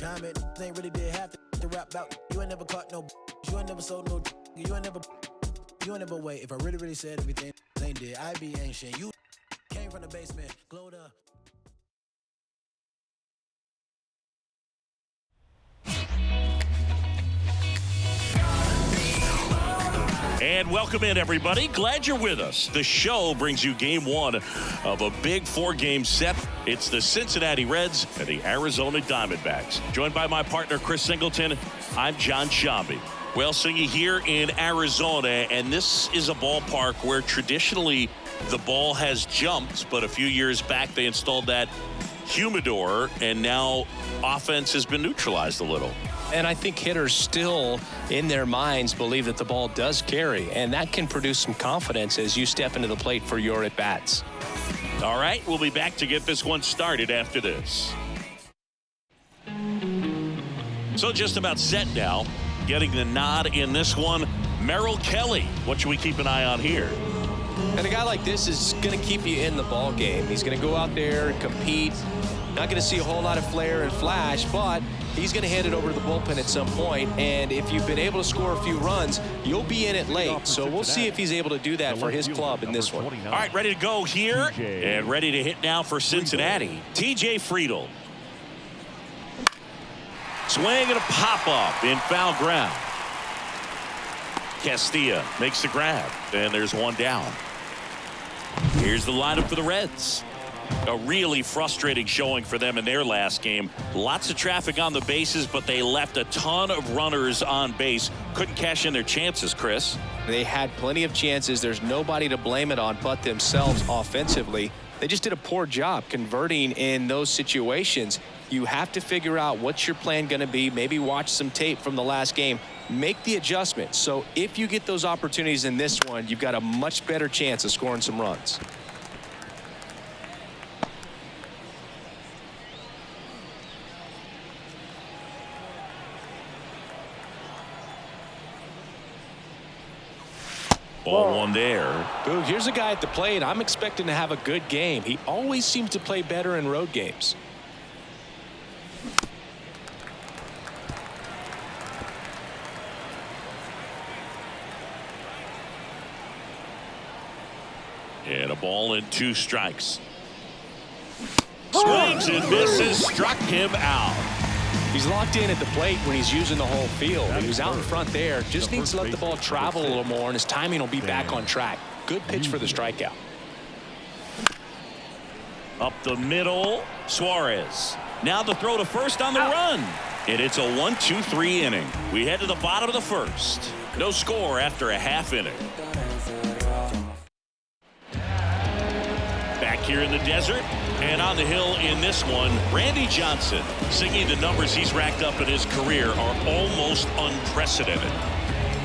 Comment ain't really did half the rap about. You ain't never caught no. You ain't never sold no. You ain't never wait. If I really said everything ain't did, I be ancient. You came from the basement, glowed up. And welcome in, everybody. Glad you're with us. The show brings you game one of a big 4-game set. It's the Cincinnati Reds and the Arizona Diamondbacks. Joined by my partner, Chris Singleton, I'm John Shambi. Well, Singy, here in Arizona, and this is a ballpark where traditionally the ball has jumped, but a few years back they installed that humidor, and now offense has been neutralized a little. And I think hitters still, in their minds, believe that the ball does carry, and that can produce some confidence as you step into the plate for your at-bats. All right, we'll be back to get this one started after this. So just about set now. Getting the nod in this one, Merrill Kelly. What should we keep an eye on here? And a guy like this is going to keep you in the ball game. He's going to go out there and compete. Not going to see a whole lot of flair and flash, but he's going to hand it over to the bullpen at some point. And if you've been able to score a few runs, you'll be in it late. So we'll see if he's able to do that for his club in this one. All right, ready to go here and ready to hit now for Cincinnati. TJ Friedl. Swing and a pop-up in foul ground. Castilla makes the grab, and there's one down. Here's the lineup for the Reds. A really frustrating showing for them in their last game. Lots of traffic on the bases, but they left a ton of runners on base. Couldn't cash in their chances, Chris. They had plenty of chances. There's nobody to blame it on but themselves offensively. They just did a poor job converting in those situations. You have to figure out what's your plan going to be. Maybe watch some tape from the last game. Make the adjustment. So if you get those opportunities in this one, you've got a much better chance of scoring some runs. Ball one there. Boog, here's a guy at the plate. I'm expecting to have a good game. He always seems to play better in road games. And a ball and 2 strikes. Swings and misses, struck him out. He's locked in at the plate when he's using the whole field. He was out in front there. Just needs to let the ball travel a little more, and his timing will be back on track. Good pitch for the strikeout. Up the middle, Suarez. Now the throw to first on the run. And it's a 1-2-3 inning. We head to the bottom of the first. No score after a half inning. Back here in the desert and on the hill in this one, Randy Johnson. Singing, the numbers he's racked up in his career are almost unprecedented.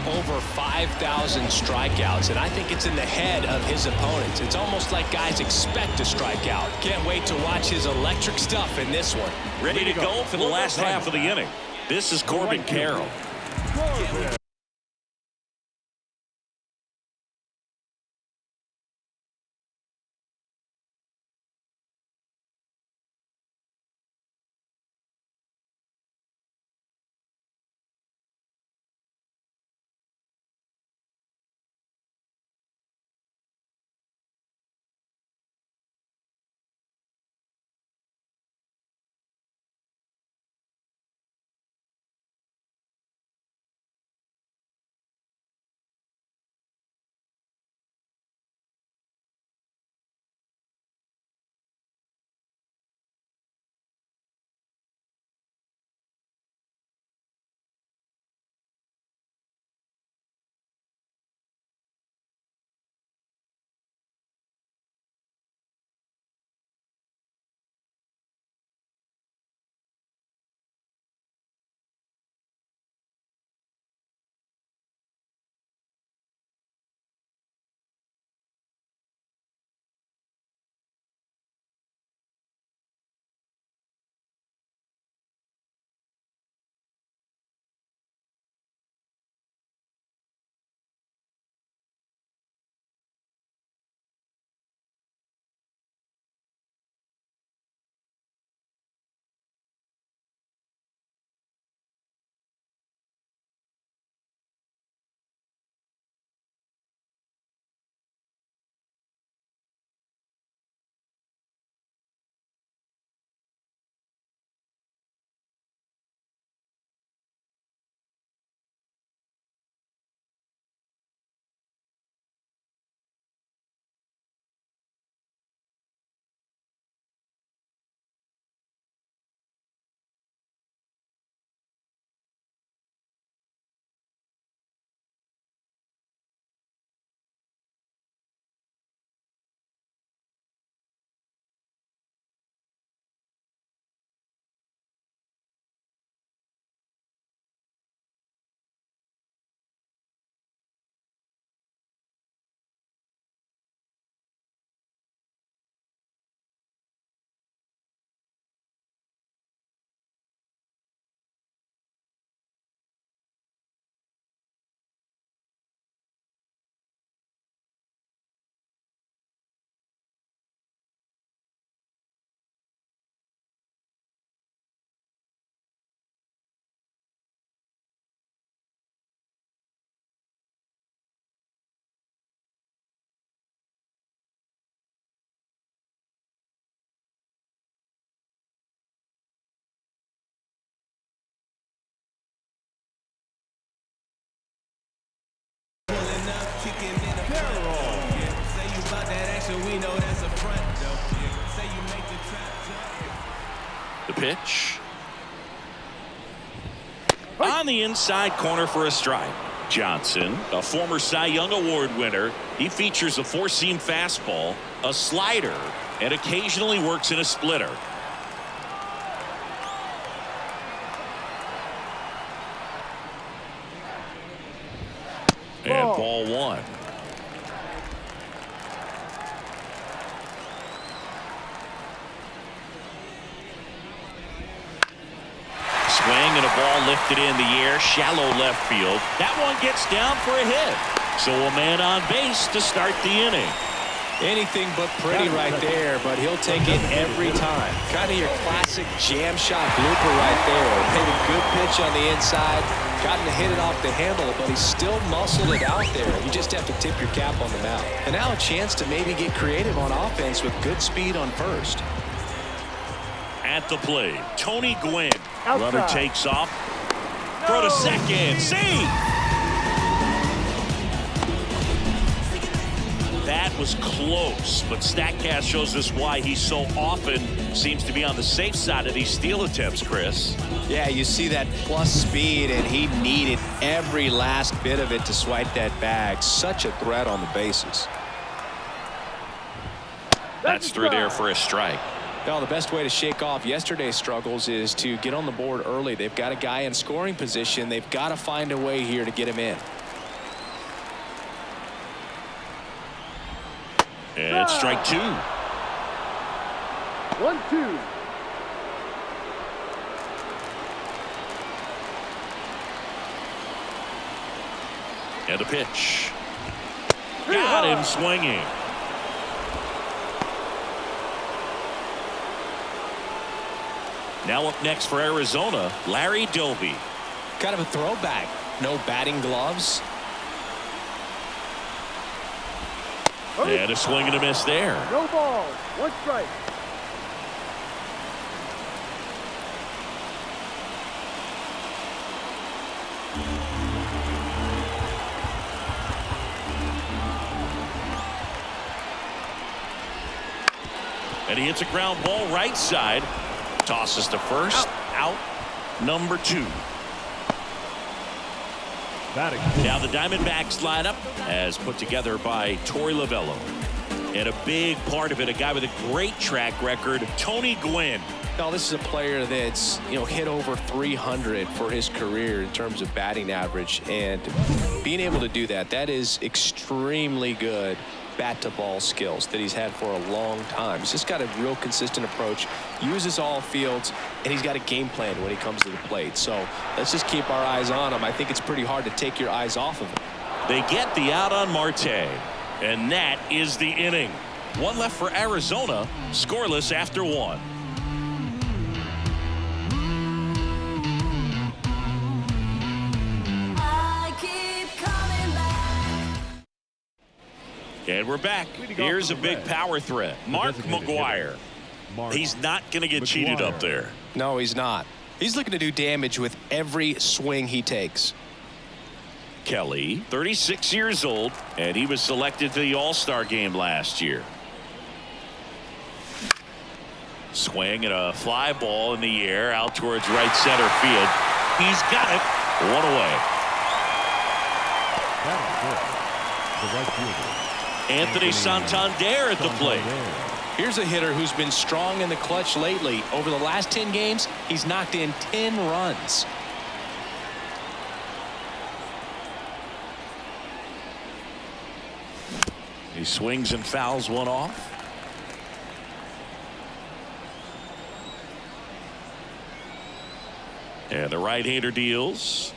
Over 5,000 strikeouts, and I think it's in the head of his opponents. It's almost like guys expect to strike out. Can't wait to watch his electric stuff in this one. Ready to go for the last half of the inning. This is Corbin Carroll. so we know that's a front. Say you make the trap jump. The pitch. On the inside corner for a strike. Johnson, a former Cy Young Award winner, he features a four-seam fastball, a slider, and occasionally works in a splitter. And ball one. Swing and a ball lifted in the air, shallow left field. That one gets down for a hit. So a man on base to start the inning. Anything but pretty right there, but he'll take it every time. Kind of your classic jam shot blooper right there. Made a good pitch on the inside, gotten to hit it off the handle, but he still muscled it out there. You just have to tip your cap on the mound. And now a chance to maybe get creative on offense with good speed on first. At the plate, Tony Gwynn. Runner takes off. Throw to second. Save! That was close, but StatCast shows us why he so often seems to be on the safe side of these steal attempts, Chris. Yeah, you see that plus speed, and he needed every last bit of it to swipe that bag. Such a threat on the bases. That's through there for a strike. Well, the best way to shake off yesterday's struggles is to get on the board early. They've got a guy in scoring position. They've got to find a way here to get him in. And strike two. 1-2. And a pitch. Got him swinging. Now up next for Arizona, Larry Doby. Kind of a throwback. No batting gloves. And a swing and a miss there. No ball. 1 strike. And he hits a ground ball right side. Tosses to first. Out. Number 2. Now the Diamondbacks lineup as put together by Torey Lovello. And a big part of it, a guy with a great track record, Tony Gwynn. Now, this is a player that's, hit over 300 for his career in terms of batting average. And being able to do that, that is extremely good bat-to-ball skills that he's had for a long time. He's just got a real consistent approach, uses all fields, and he's got a game plan when he comes to the plate. So let's just keep our eyes on him. I think it's pretty hard to take your eyes off of him. They get the out on Marte, and that is the inning. One left for Arizona, scoreless after 1. And we're back. Here's a big power threat. Mark McGwire. He's not going to get cheated up there. No, he's not. He's looking to do damage with every swing he takes. Kelly, 36 years old, and he was selected to the All-Star game last year. Swing and a fly ball in the air out towards right center field. He's got it. 1 away. The right fielder, Anthony Santander at the plate. Here's a hitter who's been strong in the clutch lately. Over the last 10 games, he's knocked in 10 runs. He swings and fouls one off. And the right-hander deals.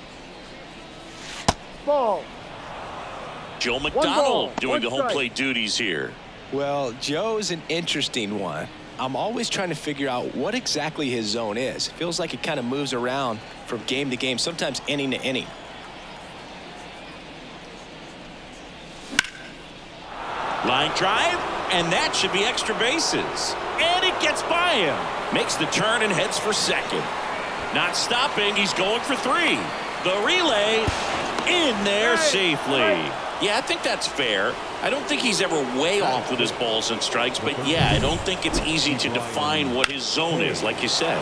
Ball. Joe McDonald doing 1 the home strike. plate duties here. Well, Joe's an interesting one. I'm always trying to figure out what exactly his zone is. It feels like he kind of moves around from game to game, sometimes inning to inning. Line drive, and that should be extra bases. And it gets by him. Makes the turn and heads for second. Not stopping, he's going for 3. The relay in there safely. Yeah, I think that's fair. I don't think he's ever way off with his balls and strikes, but yeah, I don't think it's easy to define what his zone is, like you said.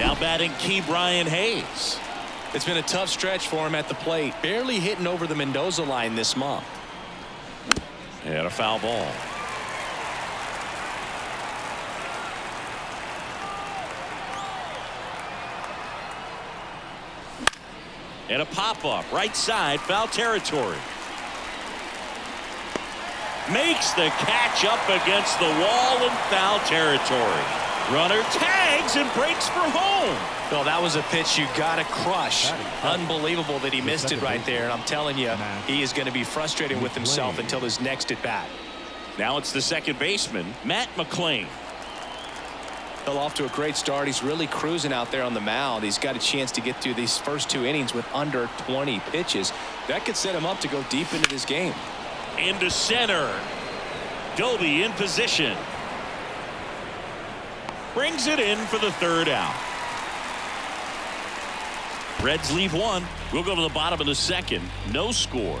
Now batting Key Brian Hayes. It's been a tough stretch for him at the plate. Barely hitting over the Mendoza line this month. And a foul ball. And a pop-up, right side, foul territory. Makes the catch up against the wall in foul territory. Runner tags and breaks for home. Well, that was a pitch you got to crush. Unbelievable that he missed it right there. And I'm telling you, he is going to be frustrated with himself until his next at bat. Now it's the second baseman, Matt McClain. Fell off to a great start. He's really cruising out there on the mound. He's got a chance to get through these first 2 innings with under 20 pitches. That could set him up to go deep into this game. Into center. Doby in position. Brings it in for the third out. Reds leave one. We'll go to the bottom of the second. No score.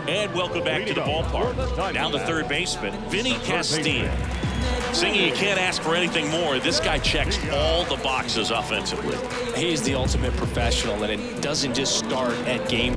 And welcome back to the ballpark. Now the third baseman, Vinny Castilla. Singy, you can't ask for anything more. This guy checks all the boxes offensively. He's the ultimate professional, and it doesn't just start at game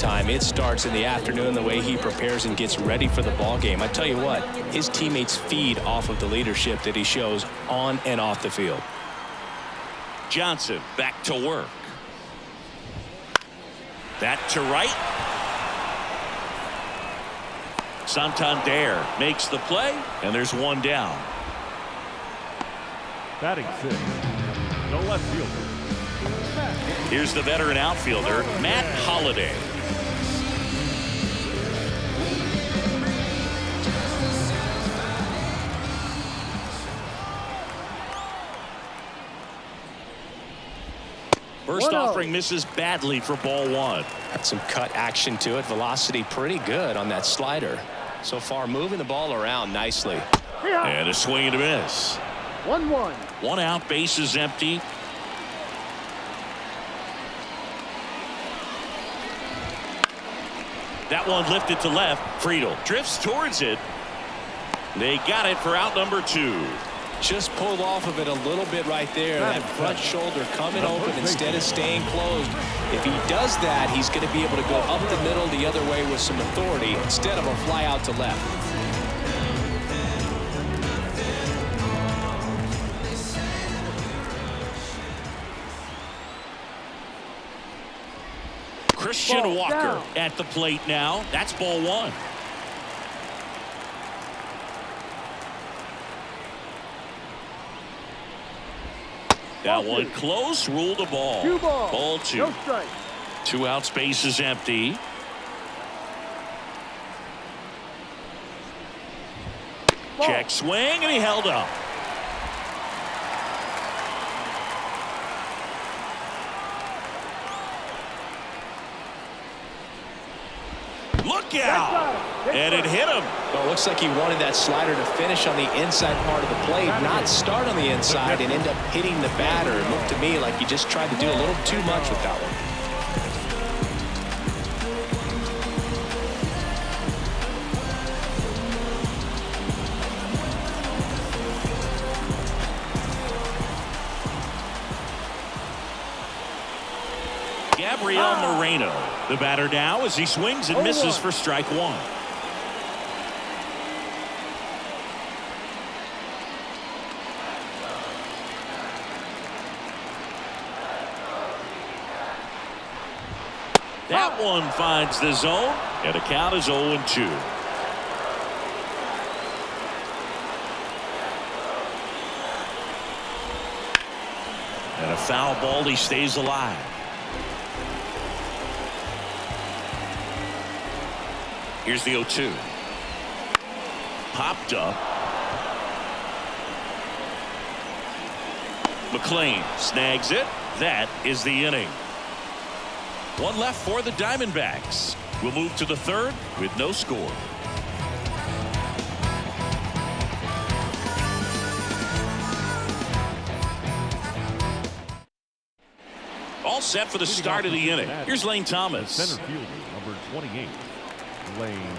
time. It starts in the afternoon, the way he prepares and gets ready for the ball game. I tell you what, his teammates feed off of the leadership that he shows on and off the field. Johnson back to work. That to right. Santander makes the play, and there's one down. Batting six. No left fielder. Here's the veteran outfielder, Matt Holliday. First offering misses badly for ball one. Got some cut action to it. Velocity pretty good on that slider. So far, moving the ball around nicely. And a swing and a miss. 1-1. One out, bases empty. That one lifted to left. Friedel drifts towards it. They got it for out number 2. Just pulled off of it a little bit right there. That front shoulder coming open instead of staying closed. If he does that, he's going to be able to go up the middle the other way with some authority instead of a fly out to left. Christian Walker at the plate now. That's ball one. That one close, ruled a ball. Ball two. No strike. 2 outs, bases empty. Check swing, and he held up. Look out! And it hit him. Well, it looks like he wanted that slider to finish on the inside part of the plate, not start on the inside and end up hitting the batter. It looked to me like he just tried to do a little too much with that one. Gabriel Moreno, the batter now as he swings and misses for strike one. That one finds the zone, and the count is 0-2. And a foul ball, he stays alive. Here's the 0-2. Popped up. McLean snags it. That is the inning. One left for the Diamondbacks. We'll move to the third with no score. All set for the start of the inning. Here's Lane Thomas. Center fielder, number 28, Lane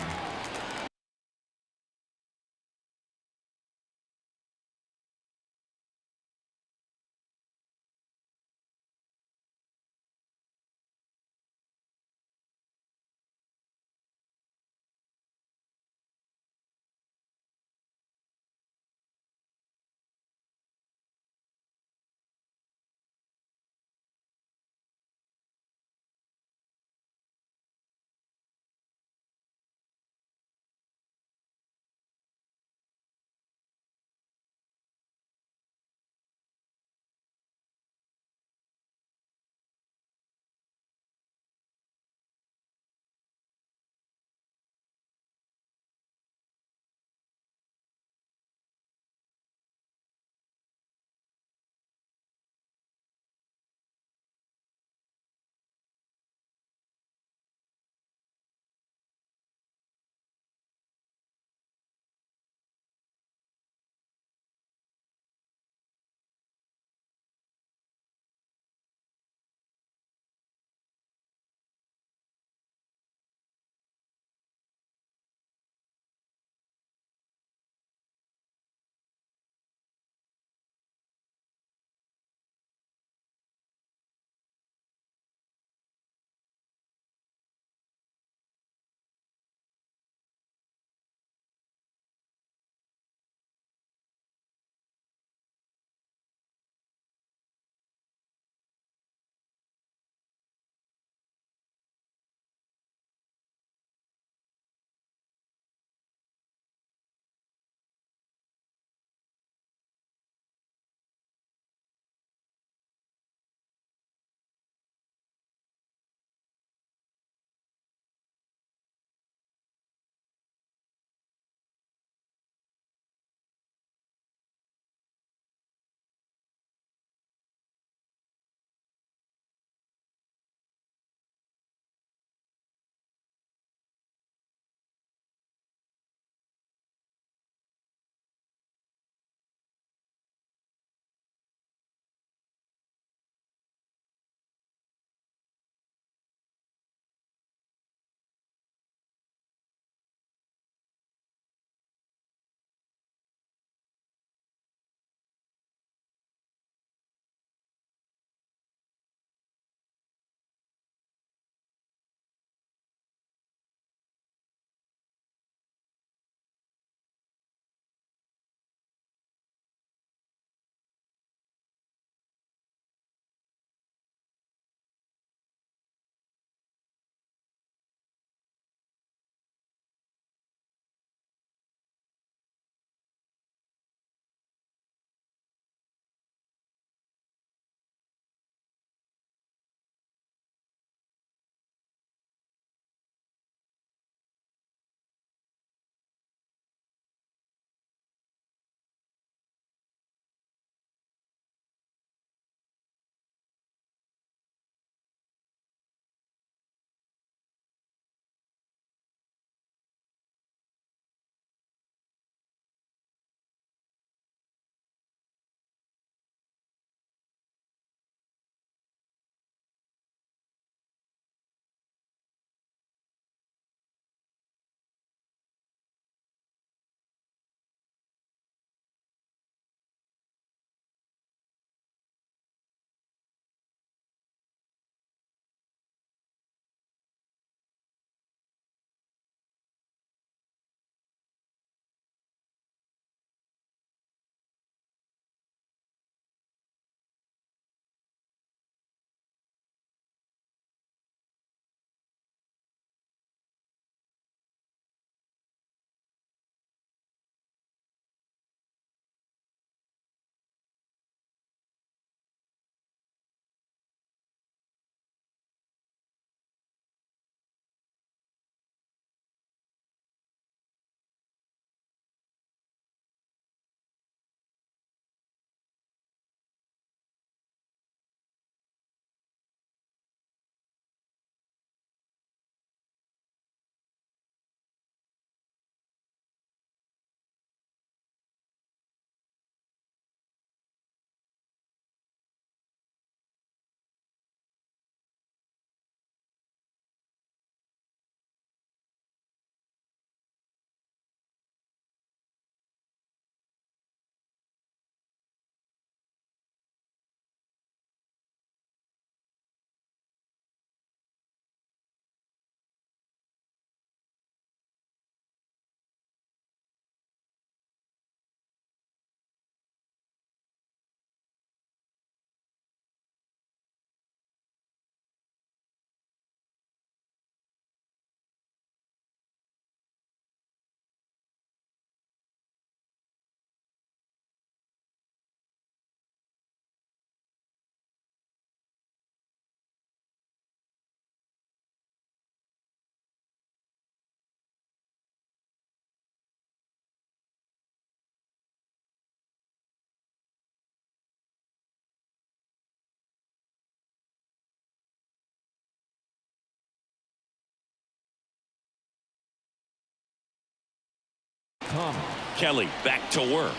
Thomas. Kelly back to work.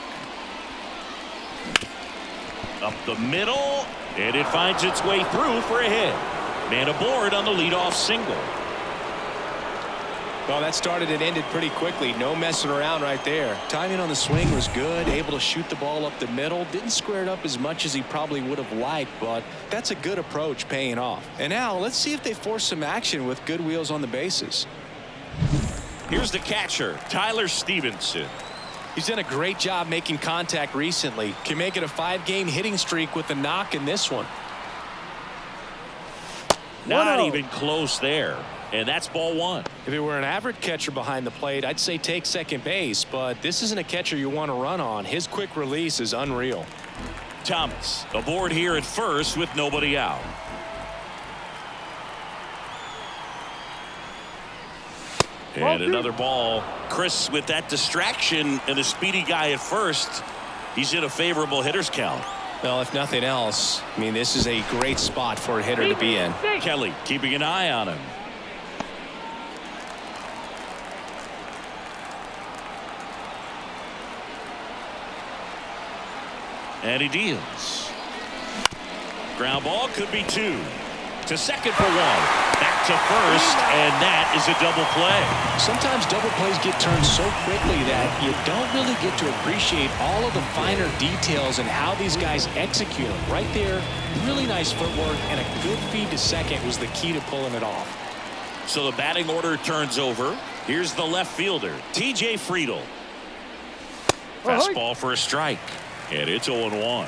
Up the middle, and it finds its way through for a hit. Man aboard on the leadoff single. Well, that started and ended pretty quickly. No messing around right there. Timing on the swing was good. Able to shoot the ball up the middle. Didn't square it up as much as he probably would have liked, but that's a good approach paying off. And now let's see if they force some action with good wheels on the bases. Here's the catcher, Tyler Stevenson. He's done a great job making contact recently. Can make it a 5-game hitting streak with a knock in this one. Not even close there. And that's ball one. If it were an average catcher behind the plate, I'd say take second base, but this isn't a catcher you want to run on. His quick release is unreal. Thomas aboard here at first with nobody out. And another ball. Chris, with that distraction and a speedy guy at first, he's in a favorable hitter's count. Well, if nothing else, I mean, this is a great spot for a hitter to be in. Kelly keeping an eye on him. And he deals. Ground ball, could be two. To second for one. Back to first, and that is a double play. Sometimes double plays get turned so quickly that you don't really get to appreciate all of the finer details and how these guys execute them. Right there, really nice footwork, and a good feed to second was the key to pulling it off. So the batting order turns over. Here's the left fielder, TJ Friedl. Fastball for a strike. And it's 0-1.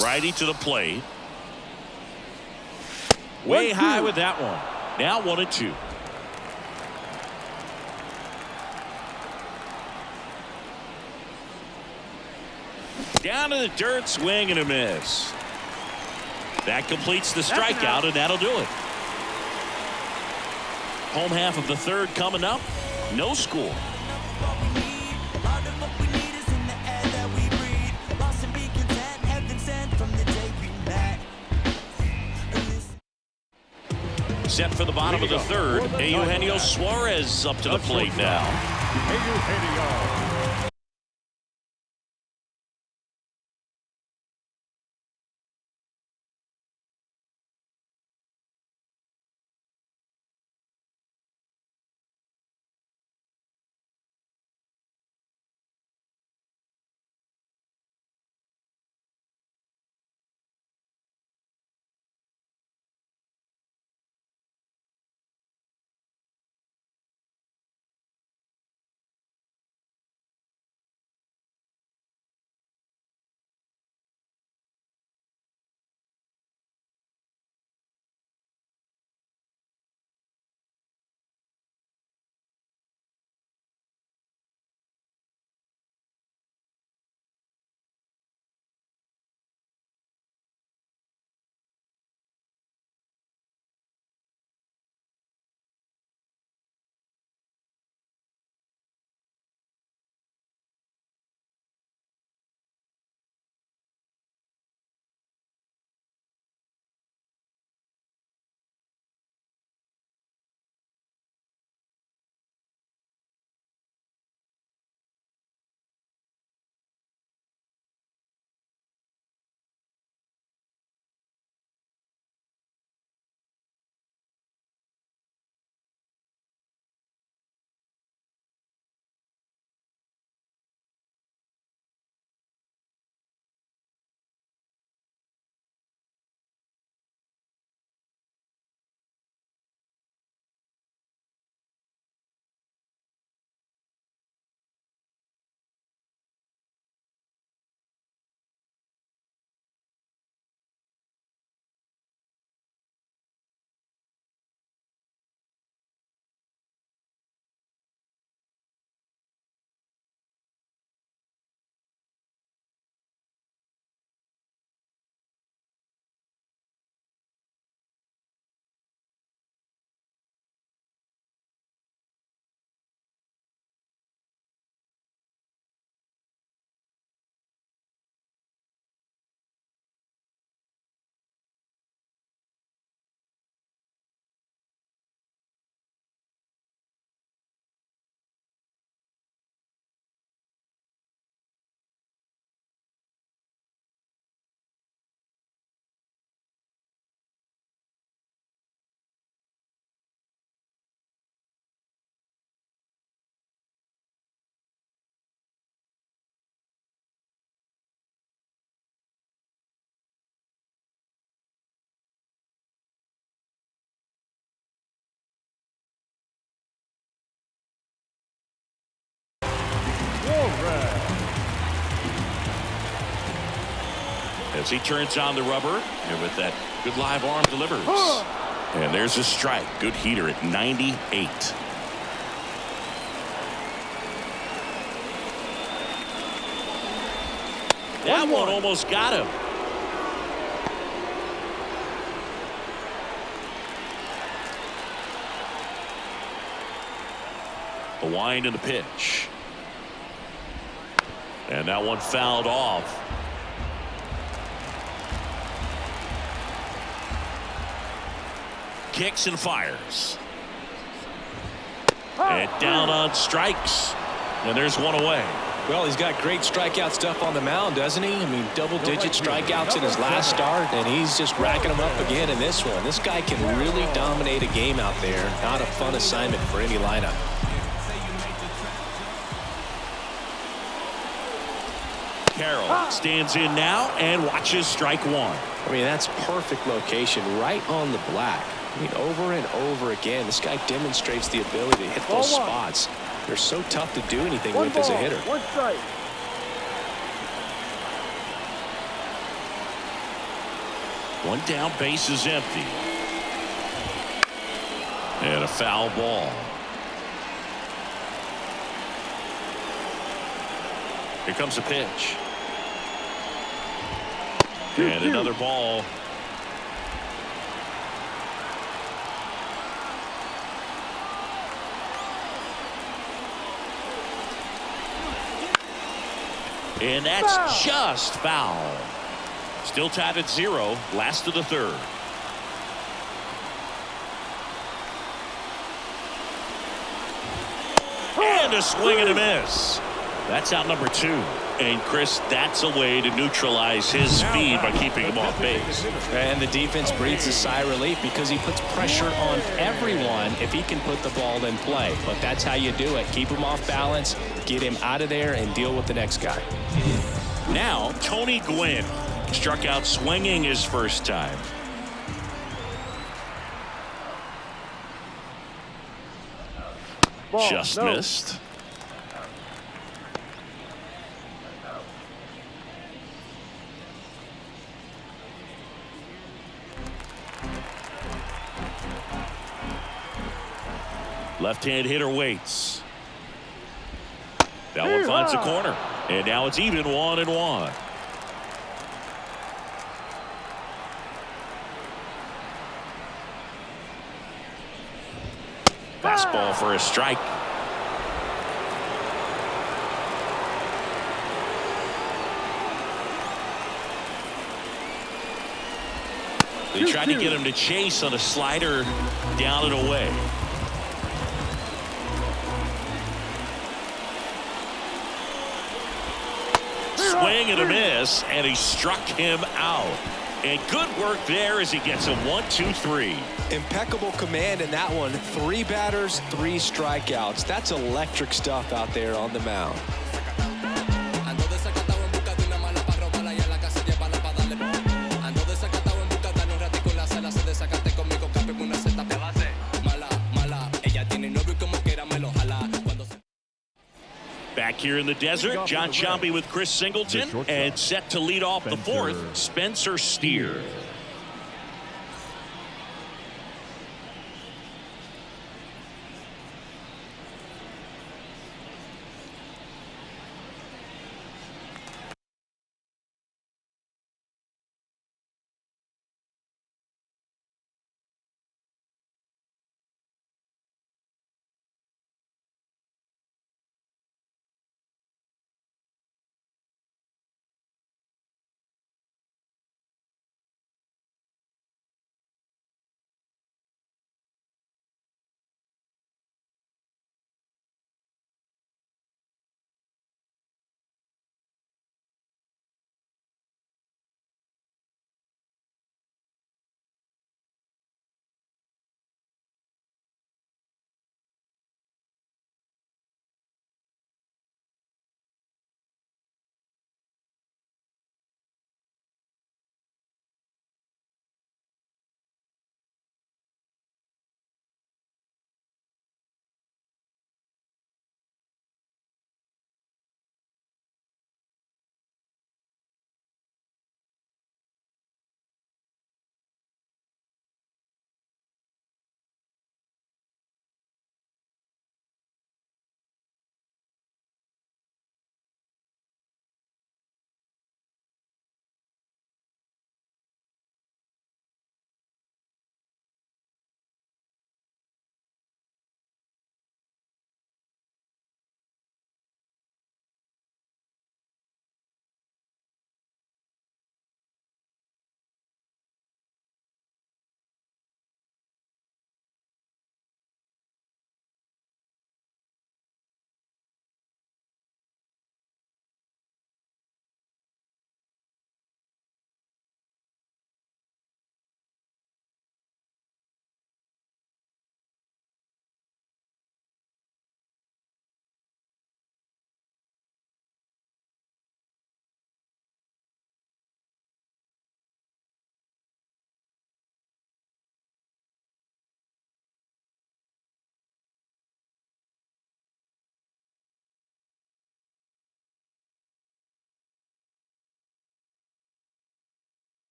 Righty to the plate. Way high with that one. Now 1-2. Down to the dirt, swing and a miss. That completes the strikeout, and that'll do it. Home half of the third coming up. No score. Set for the bottom of the third. Eugenio Suarez up to the plate now. Eugenio. As he turns on the rubber, and with that good live arm delivers. And there's a strike. Good heater at 98. That one almost got him. A wind and a pitch. And that one fouled off. Kicks and fires. And down on strikes. And there's one away. Well, he's got great strikeout stuff on the mound, doesn't he? I mean, double-digit strikeouts in his last start, and he's just racking them up again in this one. This guy can really dominate a game out there. Not a fun assignment for any lineup. Carroll stands in now and watches strike one. I mean, that's perfect location, right on the black. I mean, over and over again, this guy demonstrates the ability to hit those spots. They're so tough to do anything with as a hitter. One strike. One down, base is empty. And a foul ball. Here comes a pitch. And another ball. And that's just foul. Still tied at 0. Last of the third. And a swing and a miss. That's out number 2. And Chris, that's a way to neutralize his speed by keeping him off base. And the defense breathes a sigh of relief because he puts pressure on everyone if he can put the ball in play. But that's how you do it. Keep him off balance, get him out of there, and deal with the next guy. Now, Tony Gwynn struck out swinging his first time. Just missed. Left-hand hitter waits. That one finds a corner. And now it's even 1-1. Fastball for a strike. They tried to get him to chase on a slider down and away. Swing and a miss, and he struck him out. And good work there as he gets a 1-2-3. Impeccable command in that one. 3 batters, 3 strikeouts. That's electric stuff out there on the mound. Back here in the desert, John Sciambi with Chris Singleton, and set to lead off the 4th, Spencer Steer.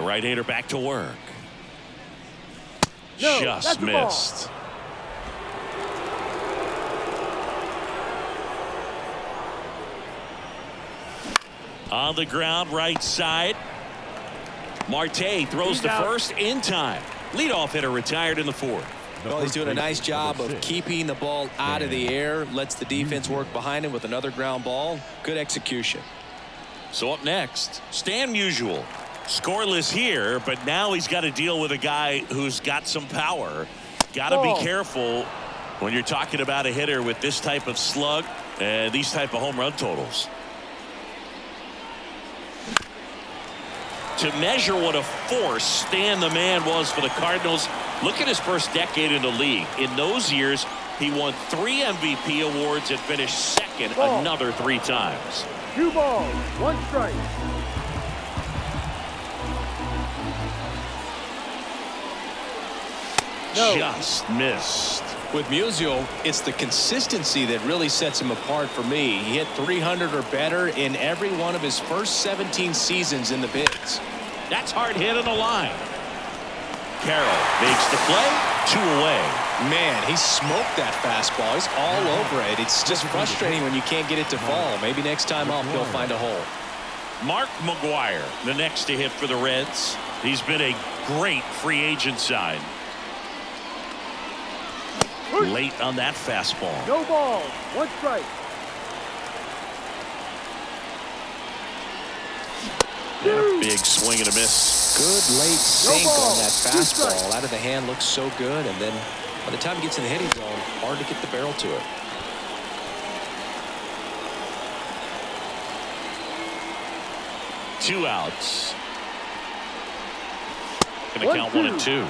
right-hander back to work. No, Just that's the ball. missed. On the ground, right side. Marte throws to first in time. Leadoff hitter retired in the fourth. Well, he's doing a nice job of keeping the ball out of the air. Lets the defense work behind him with another ground ball. Good execution. So up next, Stan Musial. Scoreless here, but now he's got to deal with a guy who's got some power. Got to be careful when you're talking about a hitter with this type of slug and these type of home run totals. To measure what a force Stan the Man was for the Cardinals, look at his first decade in the league. In those years, he won 3 MVP awards and finished second another 3 times. 2 balls, 1 strike. No. Just missed. With Musial, it's the consistency that really sets him apart for me. He hit 300 or better in every one of his first 17 seasons in the bigs. That's hard hit on the line. Carroll makes the play. 2 away. Man, he smoked that fastball. He's all over it. It's just frustrating when you can't get it to fall. Maybe next time up he'll find a hole. Mark McGuire, the next to hit for the Reds. He's been a great free agent sign. Late on that fastball. No balls, 1 strike. And a big swing and a miss. Good late sink ball. on that 2 fastball. strikes. Out of the hand looks so good, and then by the time he gets in the hitting zone, hard to get the barrel to it. Two outs. Gonna count 1 and 2.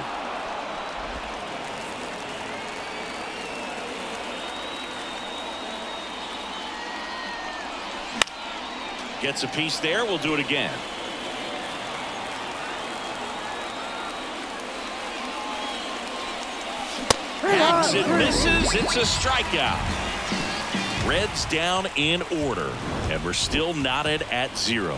Gets a piece there. We'll do it again. Hacks it, misses. It's a strikeout. Reds down in order, and we're still knotted at 0.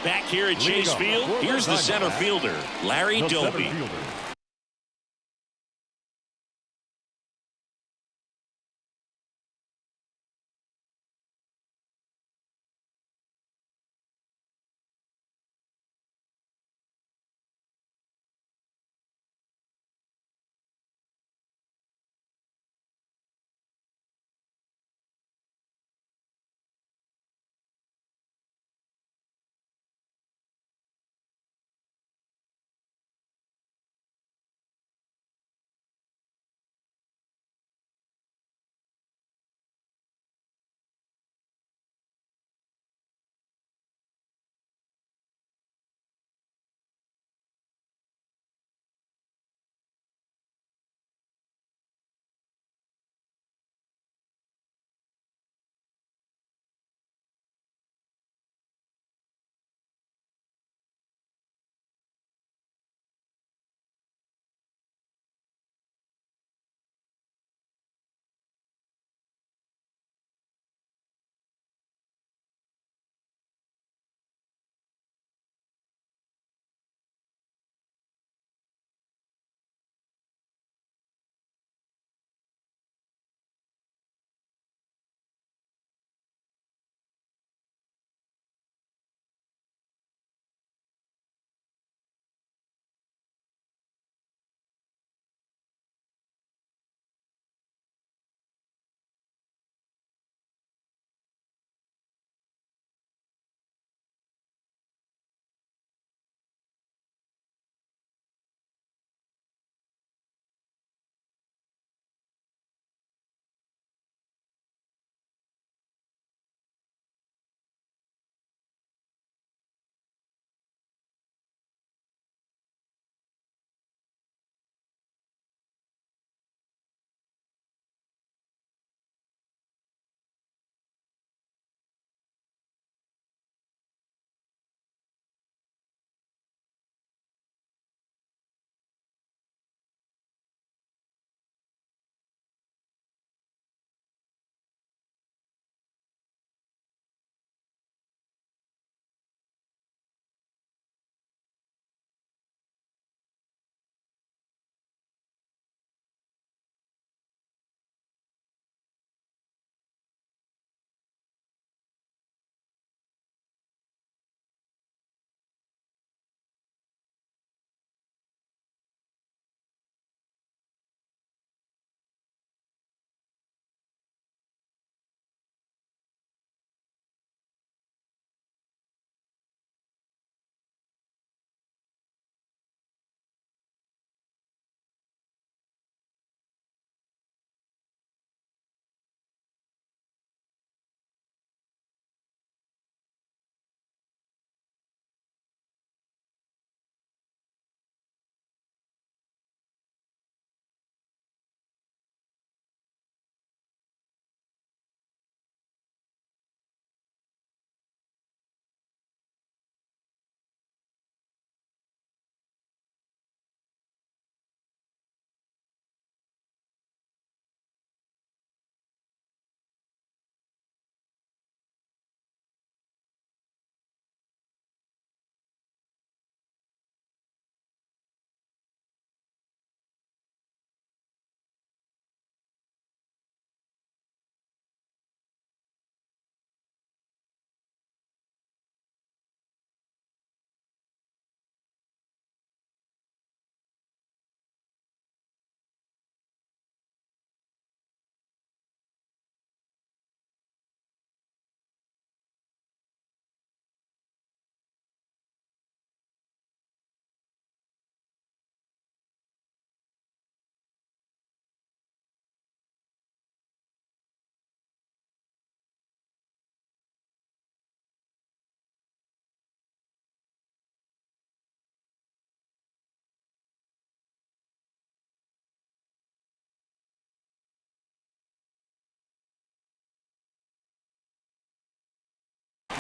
Back here at Chase Field, here's the center fielder, Larry Doby.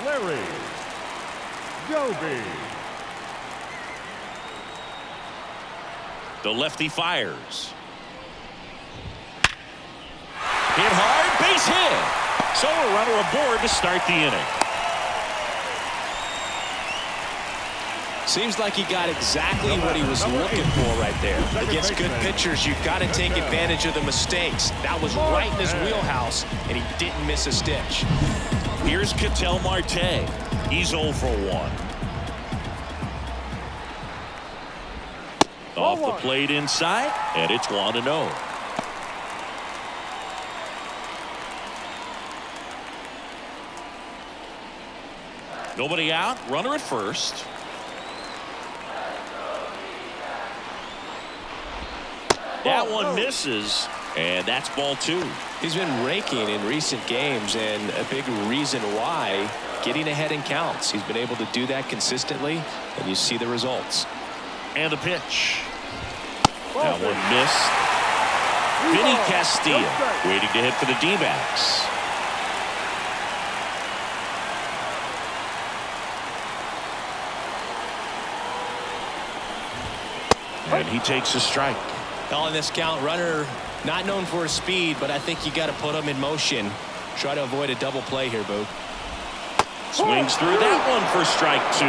Larry Doby. The lefty fires. Hit hard, base hit. So a runner aboard to start the inning. Seems like he got exactly what he was looking for right there. Against good pitchers, you've got to take advantage of the mistakes. That was right in his wheelhouse, and he didn't miss a stitch. Here's Ketel Marte. He's 0 for 1. Off the plate inside, and it's 1-0. Nobody out, runner at first. That one misses, and that's ball 2. He's been raking in recent games, and a big reason why, getting ahead in counts. He's been able to do that consistently, and you see the results. And the pitch. That one missed. Vinny Castilla waiting to hit for the D-backs. And he takes a strike. On this count, runner not known for his speed, but I think you got to put him in motion. Try to avoid a double play here, Boo. Swings through that one for strike 2.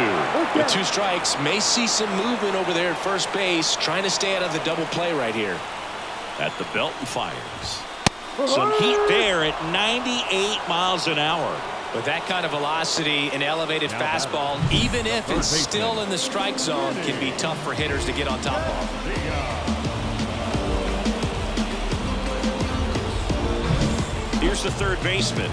With 2 strikes, may see some movement over there at first base, trying to stay out of the double play right here. At the belt and fires. Some heat there at 98 miles an hour. With that kind of velocity, an elevated fastball, even if it's still in the strike zone, can be tough for hitters to get on top of. Here's the third baseman.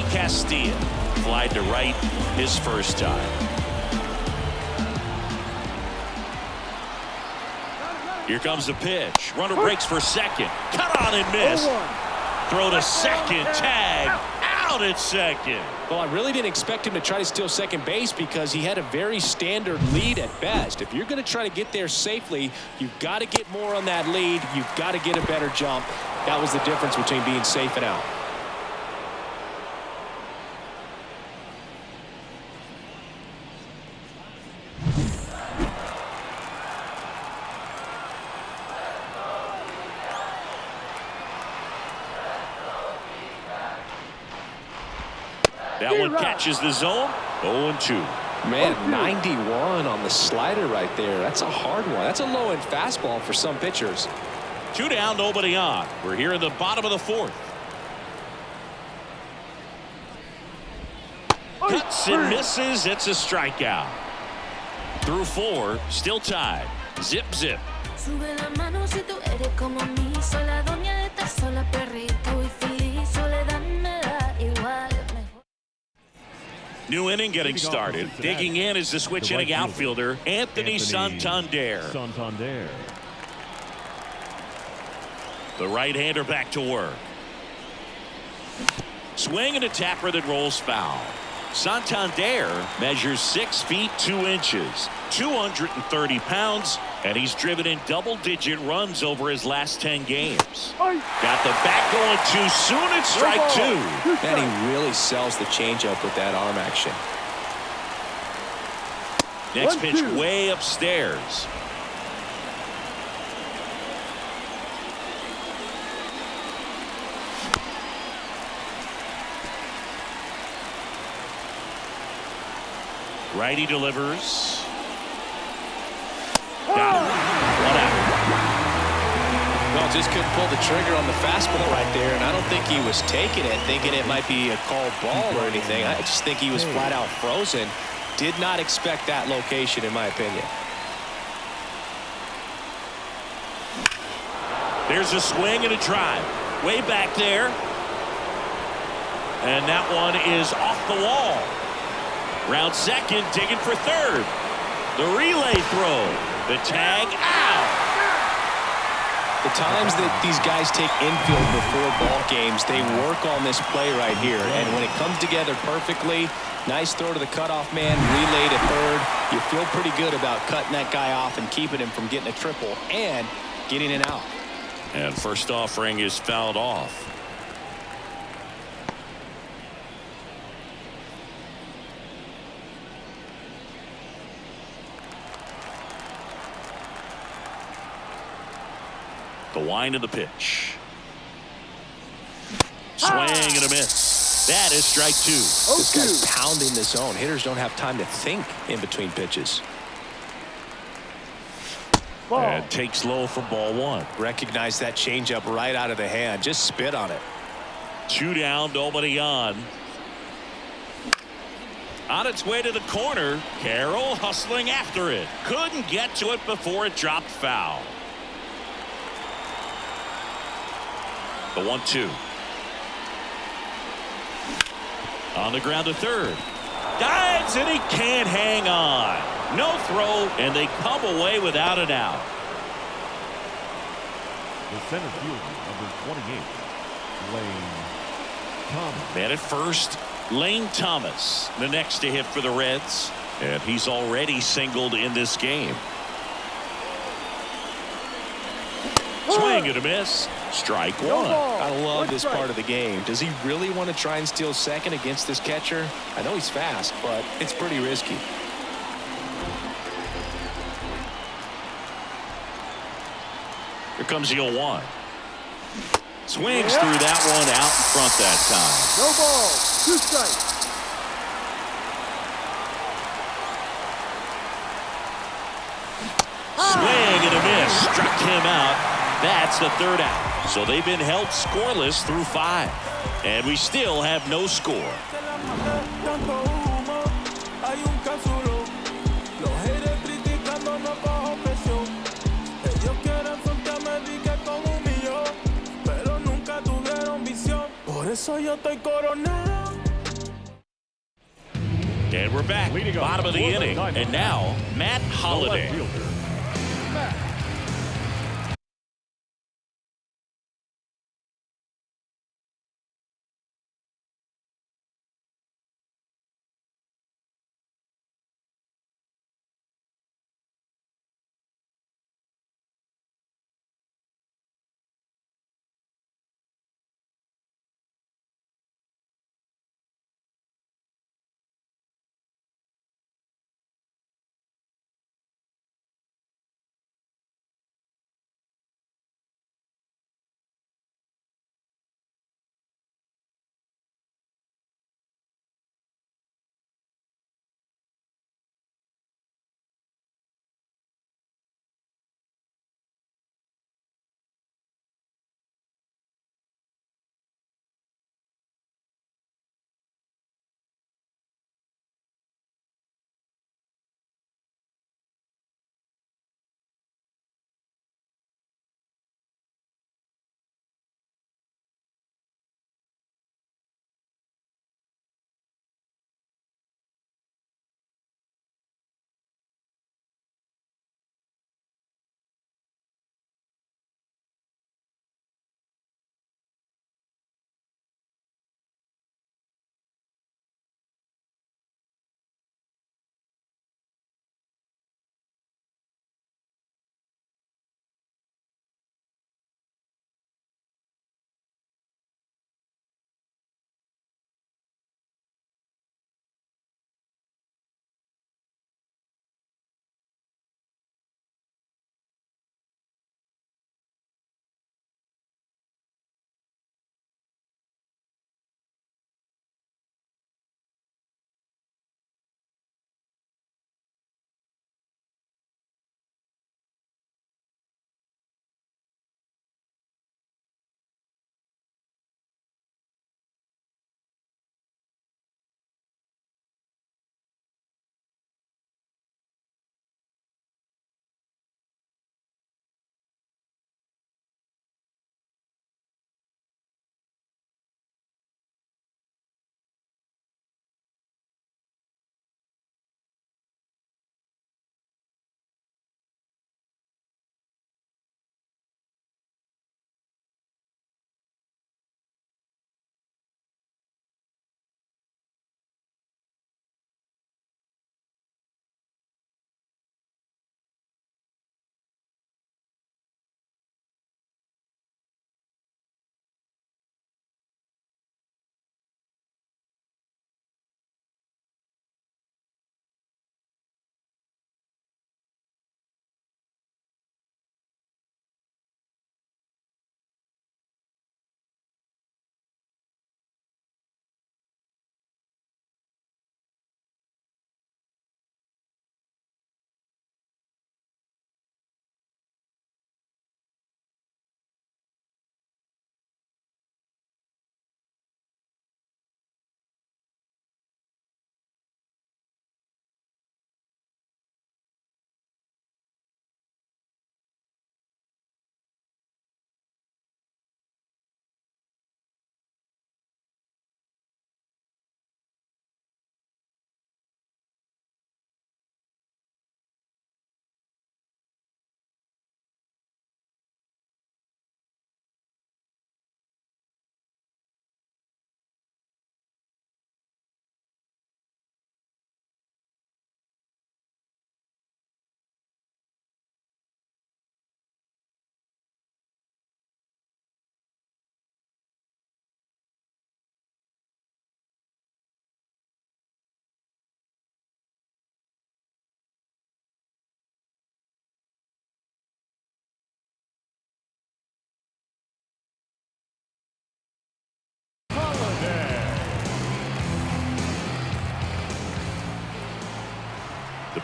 Castilla flied to right his first time. Here comes the pitch. Runner breaks for second. Cut on and miss. Throw to second. Tag. Out at second. Well, I really didn't expect him to try to steal second base because he had a very standard lead at best. If you're going to try to get there safely, you've got to get more on that lead. You've got to get a better jump. That was the difference between being safe and out. That one catches the zone. 0-2. Man, 91 on the slider right there. That's a hard one. That's a low-end fastball for some pitchers. 2 down, nobody on. We're here in the bottom of the 4th. Cuts and misses. It's a strikeout. Through 4, still tied. Zip, zip. Sube la mano si tú eres como mí. Soy la doña de estar sola, perrito y feliz. Soledad me da igual. New inning getting started. Digging in is the switch inning outfielder, Anthony Santander. The right-hander back to work. Swing and a tapper that rolls foul. Santander measures 6 feet 2 inches, 230 pounds, and he's driven in double-digit runs over his last 10 games. Got the bat going too soon. It's strike 2. And he really sells the changeup with that arm action. Next pitch way upstairs. Righty delivers. Got it. 1 out. Well, just couldn't pull the trigger on the fastball right there, and I don't think he was taking it, thinking it might be a called ball or anything. I just think he was flat out frozen. Did not expect that location, in my opinion. There's a swing and a drive. Way back there. And that one is off the wall. Round second, digging for third. The relay throw. The tag out. The times that these guys take infield before ball games, they work on this play right here. And when it comes together perfectly, nice throw to the cutoff man, relay to third. You feel pretty good about cutting that guy off and keeping him from getting a triple and getting it out. And first offering is fouled off. The wind of the pitch. Swing and a miss. That is strike 2. This guy's pounding the zone. Hitters don't have time to think in between pitches. And takes low for ball 1. Recognize that changeup right out of the hand. Just spit on it. 2 down, nobody on. On its way to the corner, Carroll hustling after it. Couldn't get to it before it dropped foul. The 1-2. On the ground to third. Dives and he can't hang on. No throw, and they come away without an out. The center fielder, number 28, Lane Thomas. Man at first, Lane Thomas, the next to hit for the Reds, and he's already singled in this game. Swing and a miss. Strike 1. I love this part of the game. Does he really want to try and steal second against this catcher? I know he's fast, but it's pretty risky. Here comes the 0-1. Swings through that one out in front that time. No ball. 2 strikes. Swing and a miss. Struck him out. That's the 3rd out. So they've been held scoreless through 5. And we still have no score. And we're back. Bottom of the inning. And now, Matt Holliday.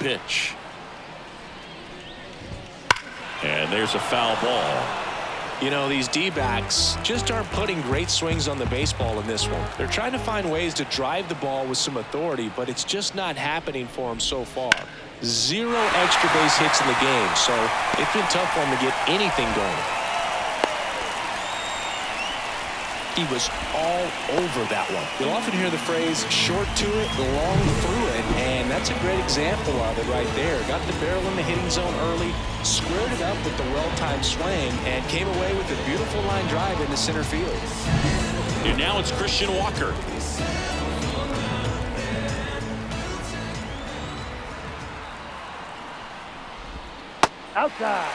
pitch. And there's a foul ball. You know, these D-backs just aren't putting great swings on the baseball in this one. They're trying to find ways to drive the ball with some authority, but it's just not happening for them so far. 0 extra base hits in the game, so it's been tough for him to get anything going. He was all over that one. You'll often hear the phrase short to it, long through it, and that's a great example of it right there. Got the barrel in the hitting zone early, squared it up with the well-timed swing, and came away with a beautiful line drive into center field. And now it's Christian Walker. Outside.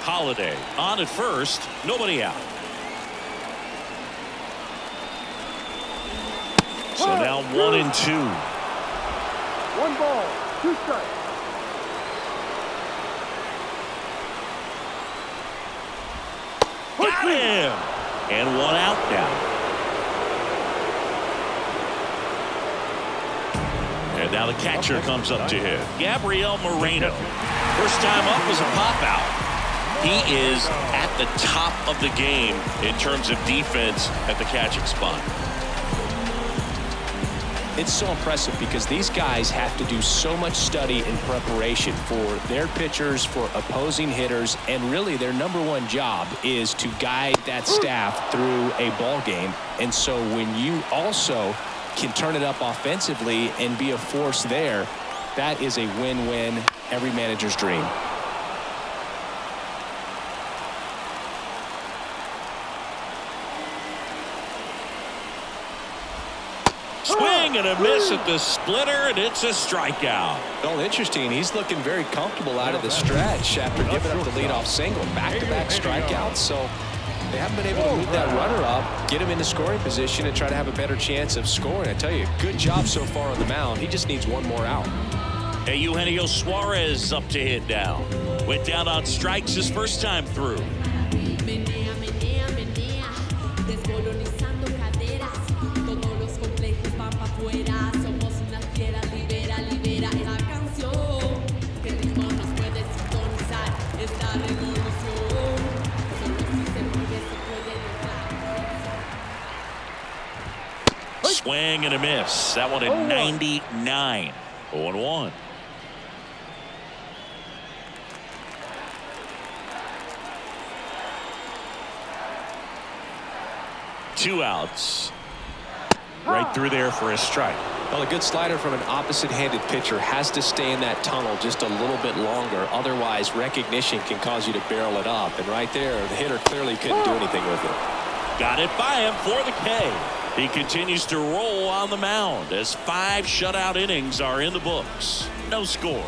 Holiday on at first, nobody out. So now 1-2. 1 ball, 2 strikes. Got him! And 1 out now. And now the catcher comes up to hit. Gabriel Moreno. First time up was a pop out. He is at the top of the game in terms of defense at the catching spot. It's so impressive because these guys have to do so much study and preparation for their pitchers, for opposing hitters, and really their #1 job is to guide that staff through a ball game. And so when you also can turn it up offensively and be a force there, that is a win-win, every manager's dream. Swing and a miss at the splitter, and it's a strikeout. Well, interesting. He's looking very comfortable out of the stretch after giving up the leadoff single. Back-to-back strikeouts, so they haven't been able to move that runner up, get him into scoring position, and try to have a better chance of scoring. I tell you, good job so far on the mound. He just needs 1 more out. Hey, Eugenio Suarez up to hit now. Went down on strikes his first time through. Menea, menea, menea, descolonizando caderas, todos los complejos van pa' fuera, somos unas fieras, libera, libera esa canción, que el ritmo nos puede sintonizar, esta revolución, solo si se mueve se puede lograr. Swing and a miss. That one at 99. 0-1. Two outs. Right through there for a strike. Well, a good slider from an opposite-handed pitcher has to stay in that tunnel just a little bit longer. Otherwise, recognition can cause you to barrel it up. And right there, the hitter clearly couldn't do anything with it. Got it by him for the K. He continues to roll on the mound as 5 shutout innings are in the books. No score.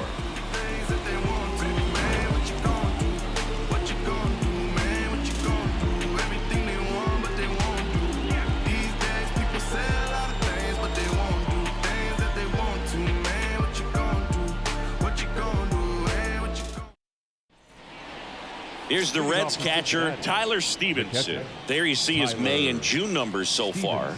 Here's the Reds catcher, Tyler Stevenson. There you see his May and June numbers so far.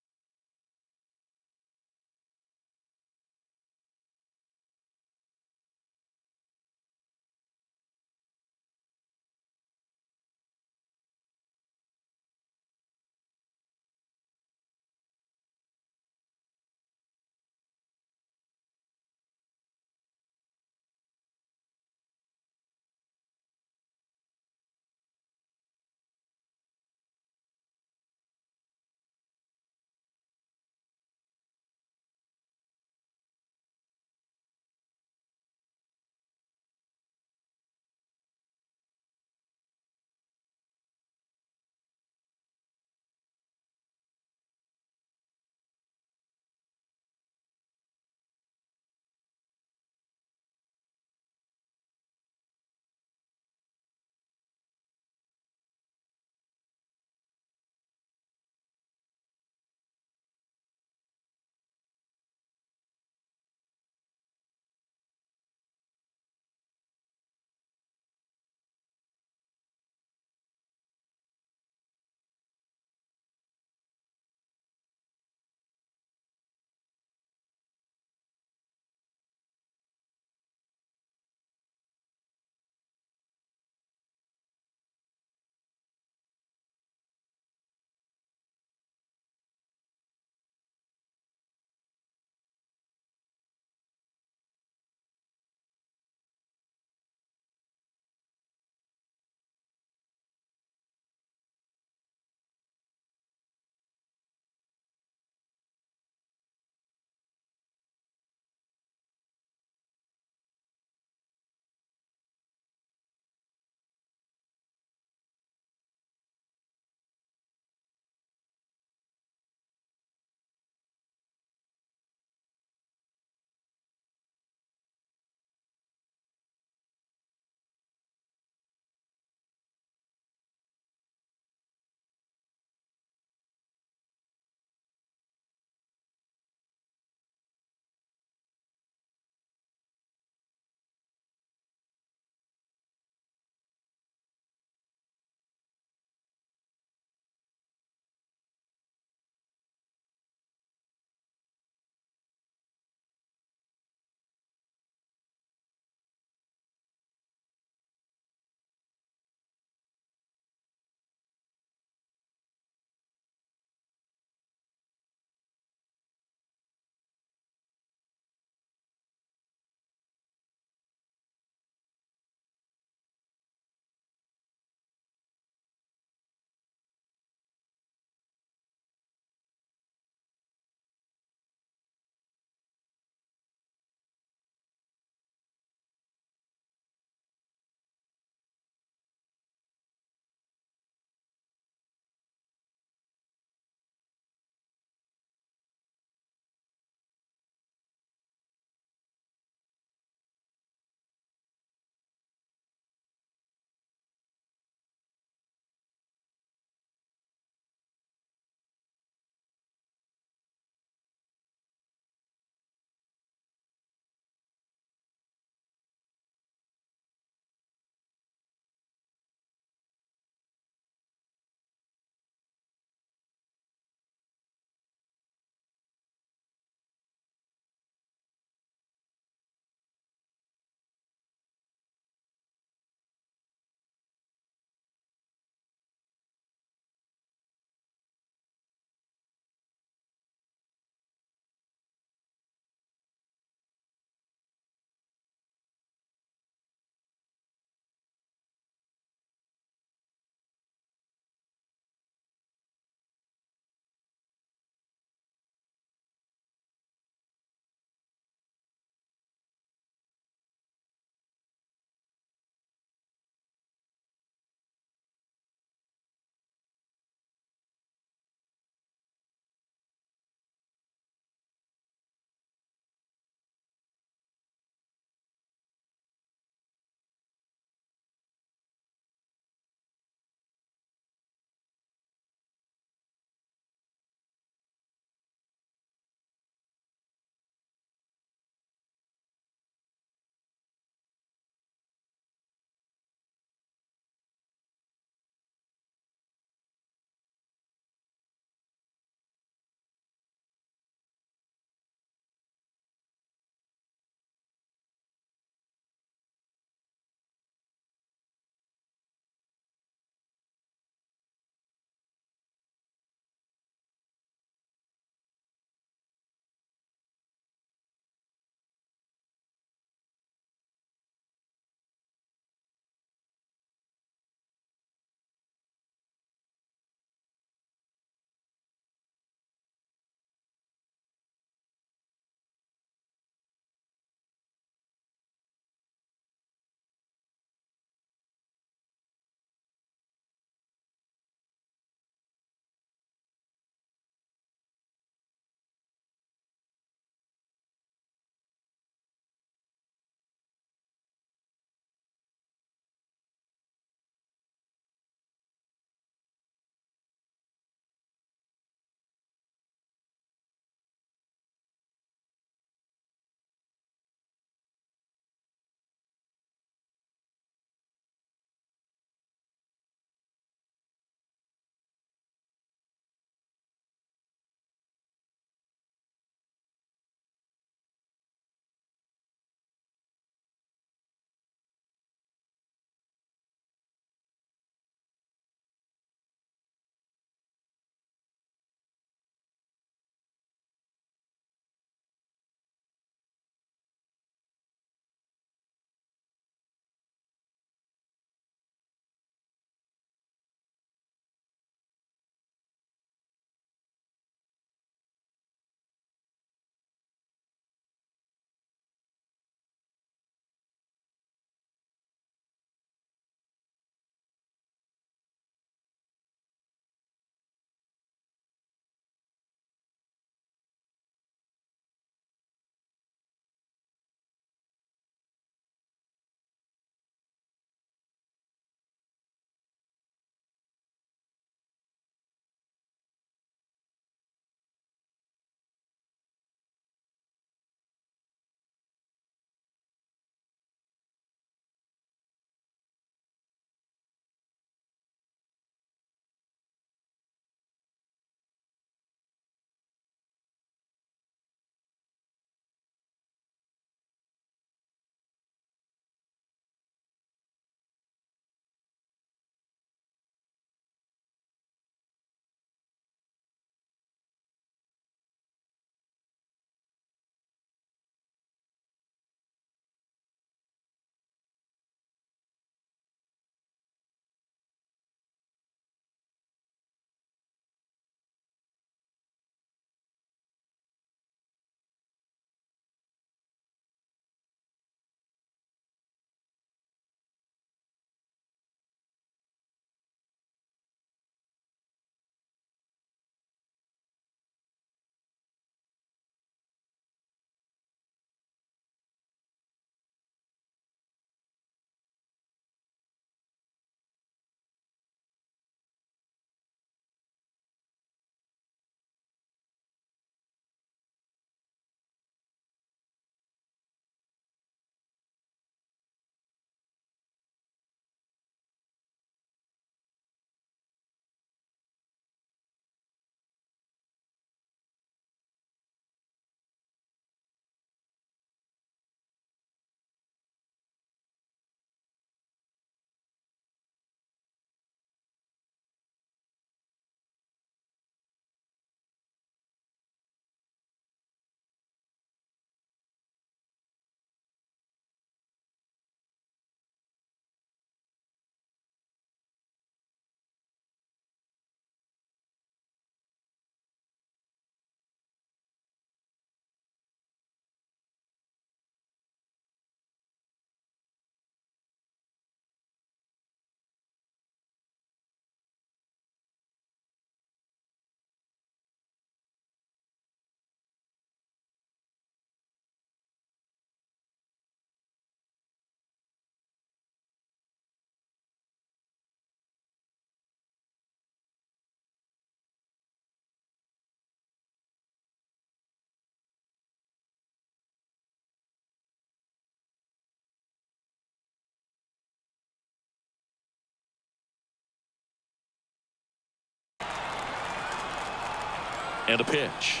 And a pitch.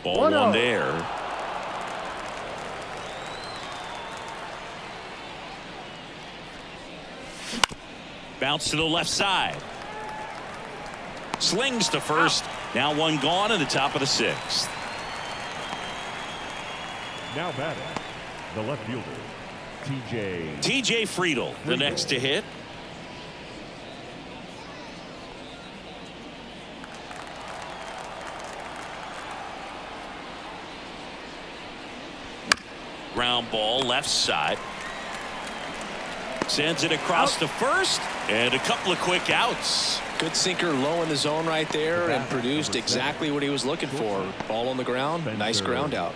Ball one there. Bounce to the left side. Slings to first. Now one gone in the top of the sixth. Now batting, the left fielder, TJ Friedel, the next to hit. Ground ball left side. Sends it across to first, and a couple of quick outs. Good sinker low in the zone right there and produced exactly what he was looking for. Ball on the ground, nice ground out.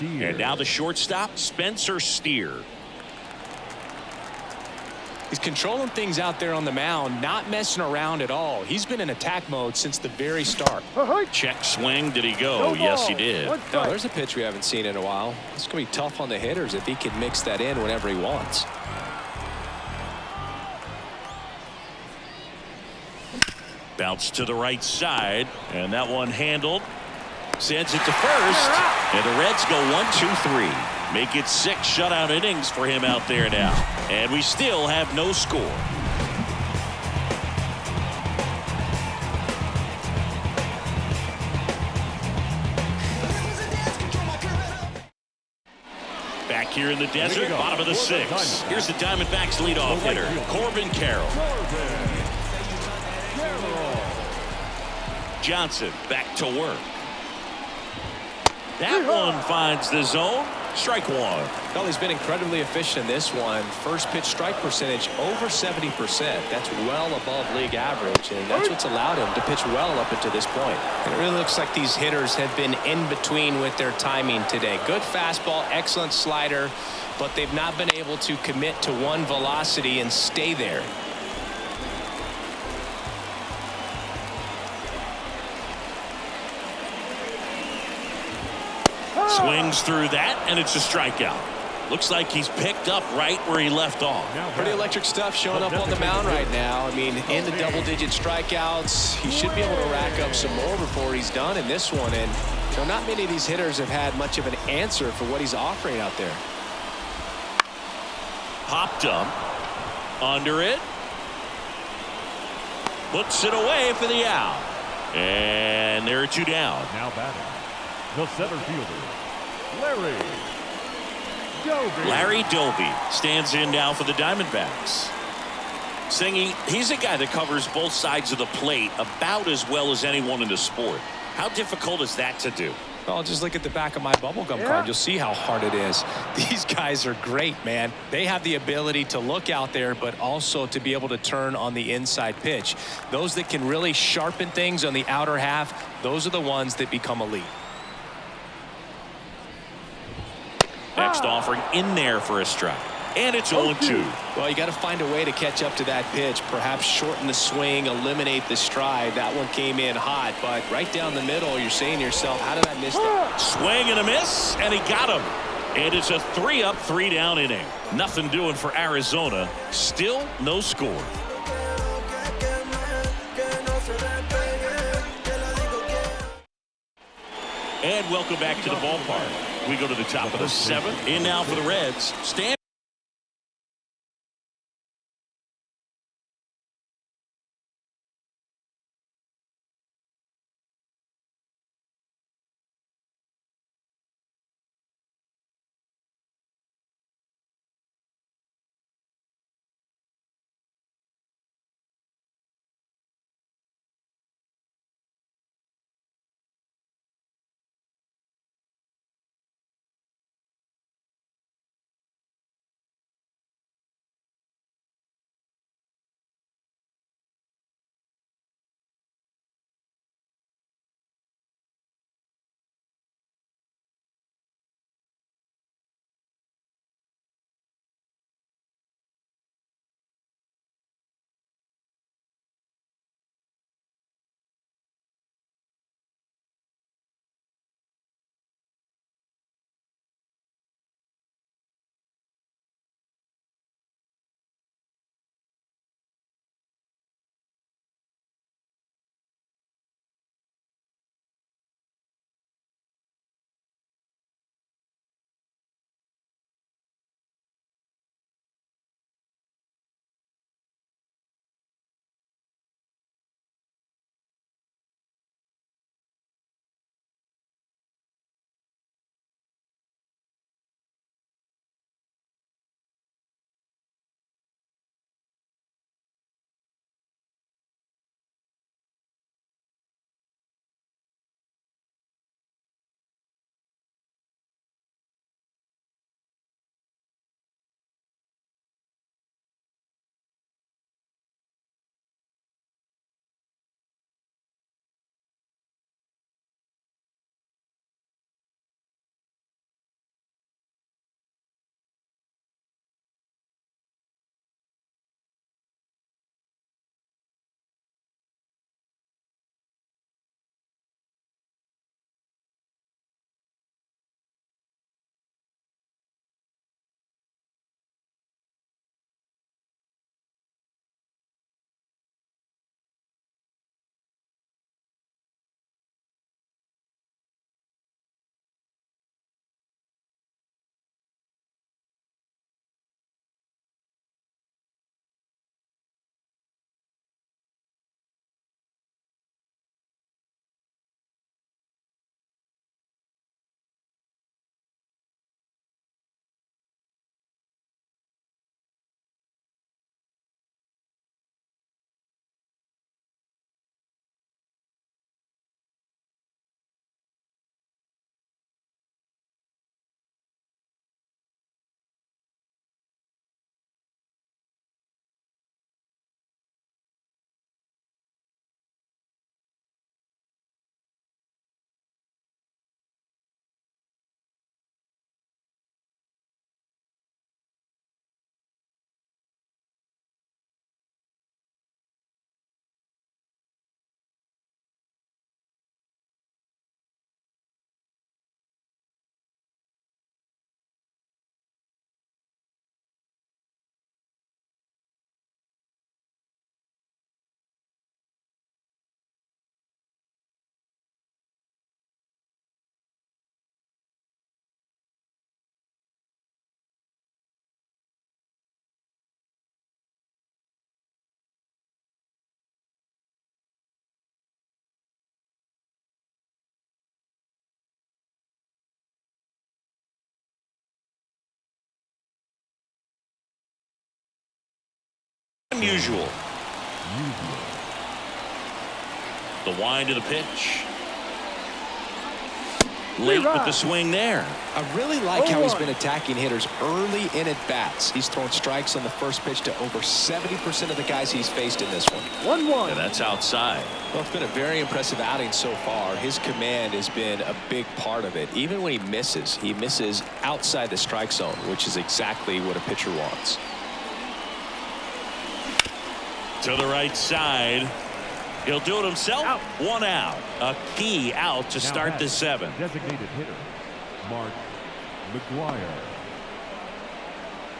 And now the shortstop, Spencer Steer. He's controlling things out there on the mound, not messing around at all. He's been in attack mode since the very start. Check swing. Did he go? Yes, he did. Now, there's a pitch we haven't seen in a while. It's going to be tough on the hitters if he can mix that in whenever he wants. Bounce to the right side, and that one handled. Sends it to first, and the Reds go 1-2-3. Make it 6 shutout innings for him out there now. And we still have no score. Back here in the desert, bottom of the 6th. Here's the Diamondbacks leadoff hitter, Corbin Carroll. Johnson back to work. That one finds the zone. Strike one. Well, he's been incredibly efficient in this one. First pitch strike percentage over 70%. That's well above league average, and that's what's allowed him to pitch well up until this point. And it really looks like these hitters have been in between with their timing today. Good fastball, excellent slider, but they've not been able to commit to one velocity and stay there. Swings through that, and it's a strikeout. Looks like he's picked up right where he left off. Pretty electric stuff showing up on the mound right now. I mean, in the double-digit strikeouts, he should be able to rack up some more before he's done in this one. And you know, not many of these hitters have had much of an answer for what he's offering out there. Popped up. Under it. Puts it away for the out. And there are 2 down. Now batting, the center fielder, Larry Doby stands in now for the Diamondbacks. Singy, he's a guy that covers both sides of the plate about as well as anyone in the sport. How difficult is that to do? Well, just look at the back of my bubblegum card. You'll see how hard it is. These guys are great, man. They have the ability to look out there, but also to be able to turn on the inside pitch. Those that can really sharpen things on the outer half, those are the ones that become elite. Next offering in there for a strike. And it's 0-2. Well, you got to find a way to catch up to that pitch. Perhaps shorten the swing, eliminate the stride. That one came in hot, but right down the middle, you're saying to yourself, how did I miss that? Swing and a miss, and he got him. And it's a 3-up, 3-down inning. Nothing doing for Arizona. Still no score. And welcome back to the ballpark. We go to the top of the 7th. In now for the Reds. Stan unusual. The wind of the pitch. Late with the swing there. I really like how he's been attacking hitters early in at-bats. He's thrown strikes on the first pitch to over 70% of the guys he's faced in this one. 1-1. And that's outside. Well, it's been a very impressive outing so far. His command has been a big part of it. Even when he misses outside the strike zone, which is exactly what a pitcher wants. To the right side. He'll do it himself. Out. 1 out. A key out to start the 7th. Designated hitter, Mark McGuire.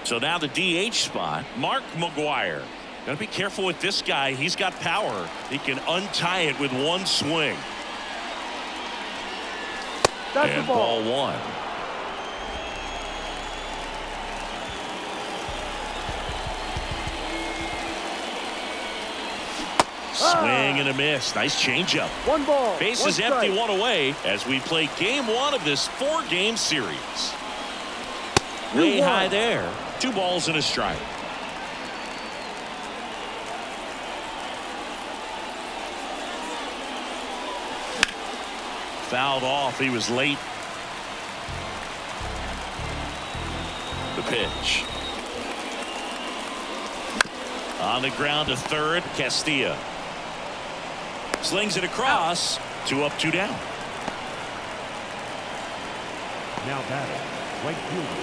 So now the DH spot, Mark McGuire. Got to be careful with this guy. He's got power. He can untie it with one swing. That's And the ball. ball 1. Swing and a miss. Nice changeup. 1 ball. Bases 1 empty, strike. 1 away as we play game 1 of this 4-game series. Way high there. 2 balls and a strike. Fouled off. He was late. The pitch. On the ground to third, Castilla. Slings it across. 2 up, 2 down. Now batting, right fielder,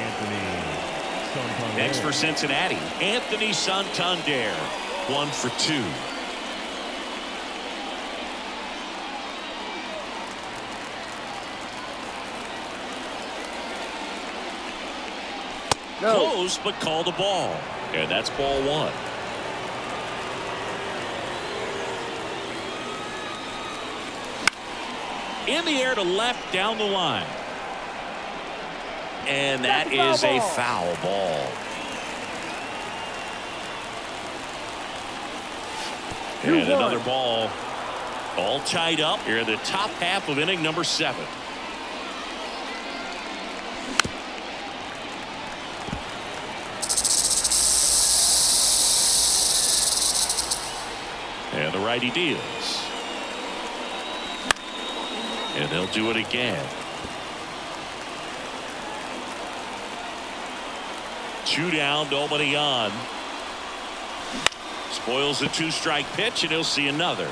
Anthony Santander. Next for Cincinnati, Anthony Santander. 1 for 2. No. Close, but called a ball. And that's ball 1. In the air to left down the line. And that is a foul ball. And another ball. All tied up here in the top half of inning number 7. And the righty deals. And they'll do it again. 2 down, nobody on. Spoils the 2-strike pitch, and he'll see another.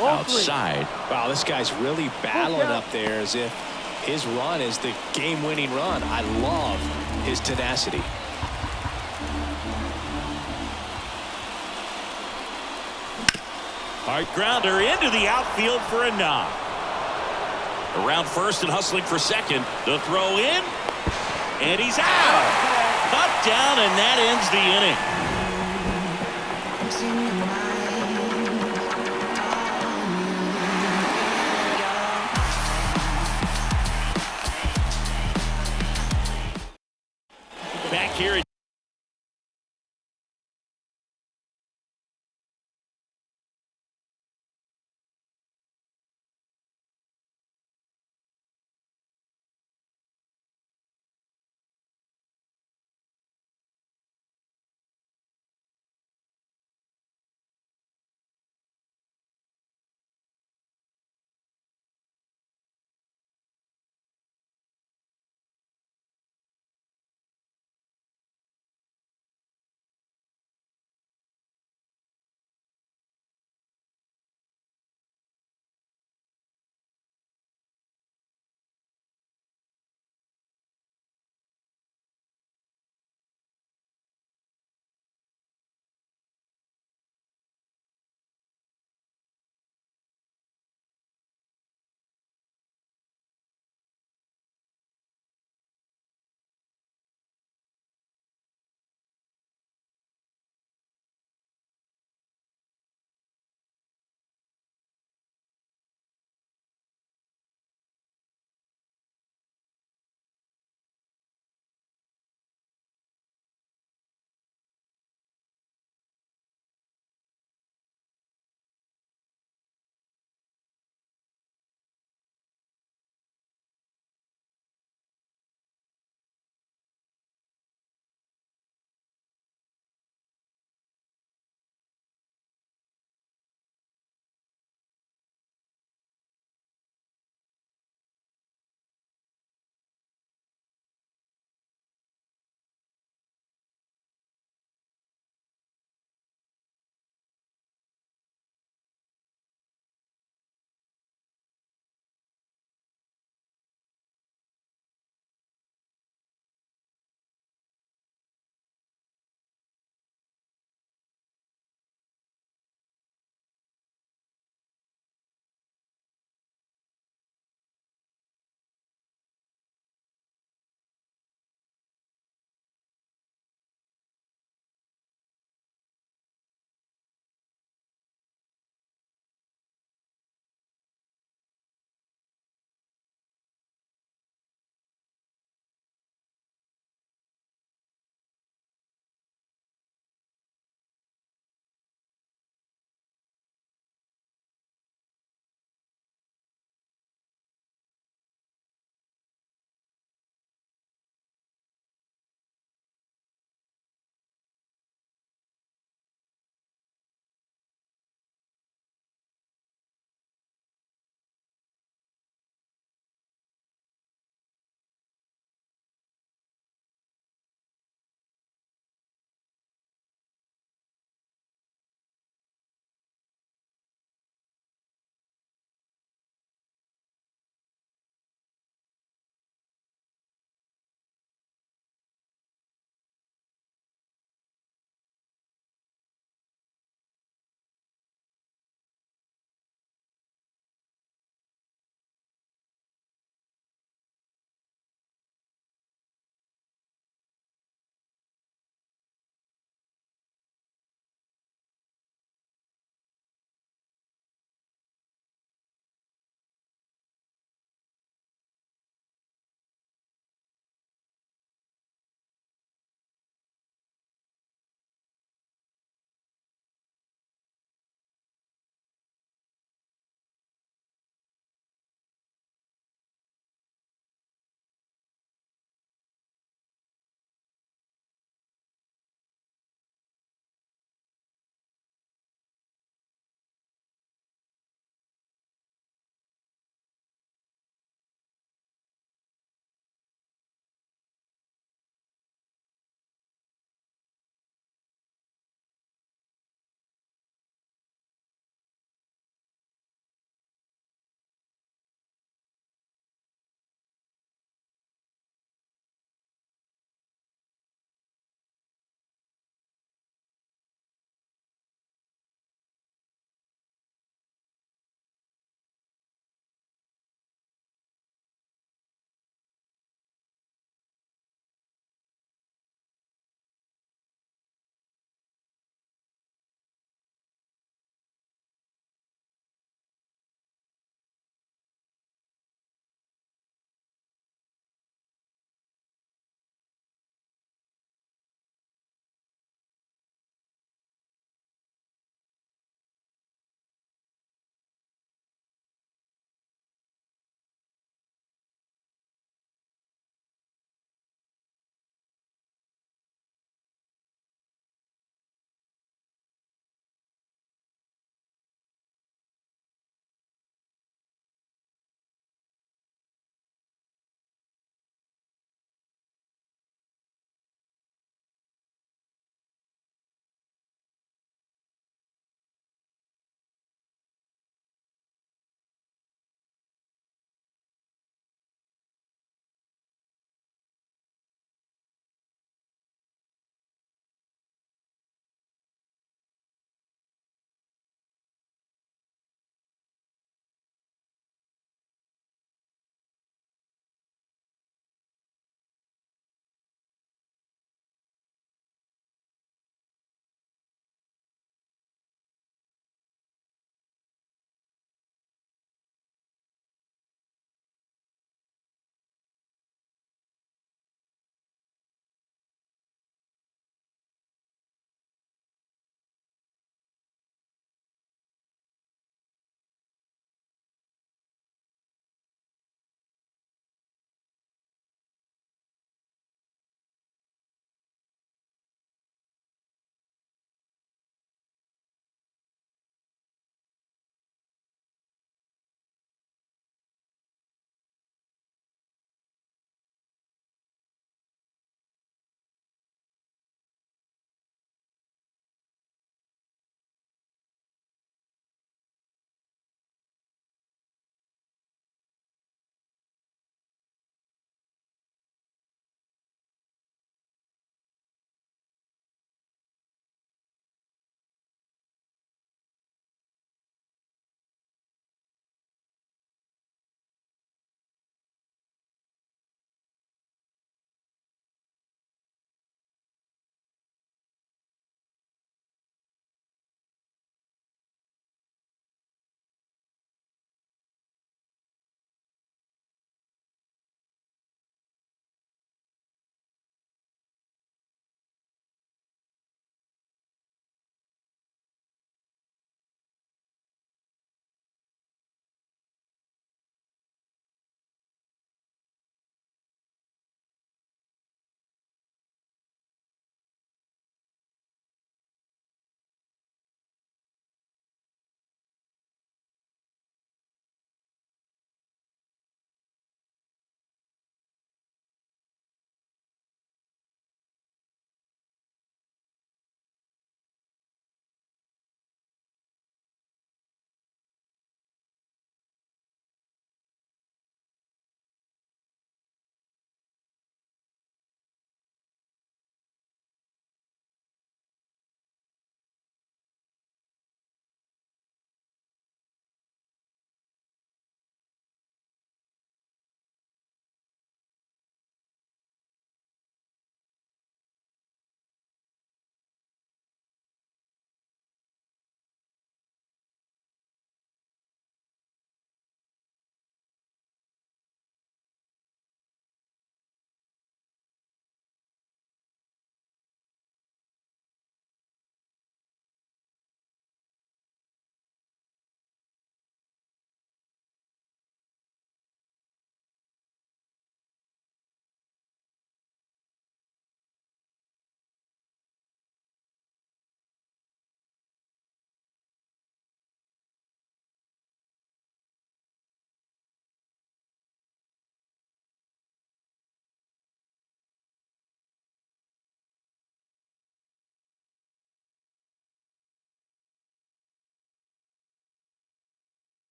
Outside. Wow, this guy's really battling up there as if his run is the game-winning run. I love his tenacity. Hard grounder into the outfield for a knock. Around first and hustling for second. The throw in. And he's out. Cut down, and that ends the inning. Back here at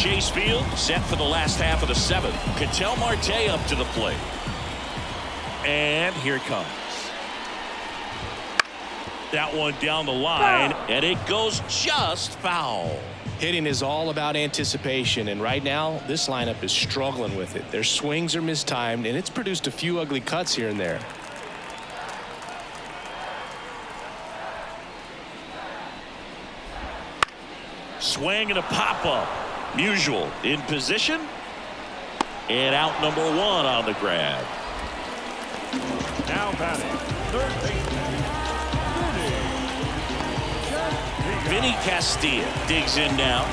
Chase Field, set for the last half of the seventh. Ketel Marte up to the plate. And here it comes. That one down the line, and it goes just foul. Hitting is all about anticipation, and right now this lineup is struggling with it. Their swings are mistimed, and it's produced a few ugly cuts here and there. Swing and a pop-up. Musial in position. And out number one on the grab. Now batting, third baseman, Vinny Castilla digs in now.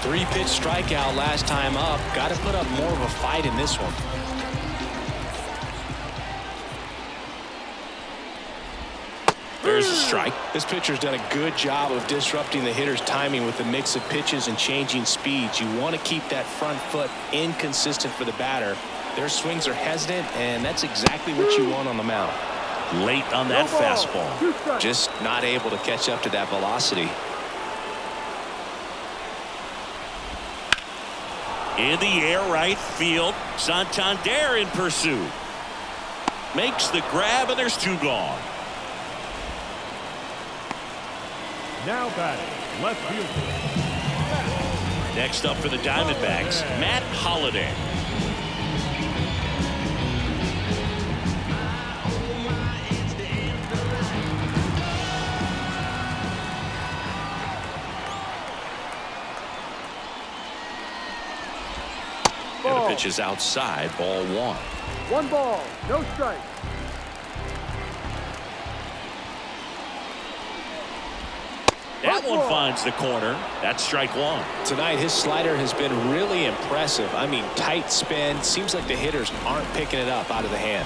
3-pitch strikeout last time up. Got to put up more of a fight in this one. There's a strike. This pitcher's done a good job of disrupting the hitter's timing with a mix of pitches and changing speeds. You want to keep that front foot inconsistent for the batter. Their swings are hesitant, and that's exactly what you want on the mound. Late on that fastball. Just not able to catch up to that velocity. In the air, right field. Santander in pursuit. Makes the grab, and there's two gone. now batting, left fielder. Next up for the Diamondbacks, Matt Holliday. And the pitch is outside, ball one. 1 ball, no strike. That one finds the corner. That's strike one. Tonight, his slider has been really impressive. I mean, tight spin. Seems like the hitters aren't picking it up out of the hand.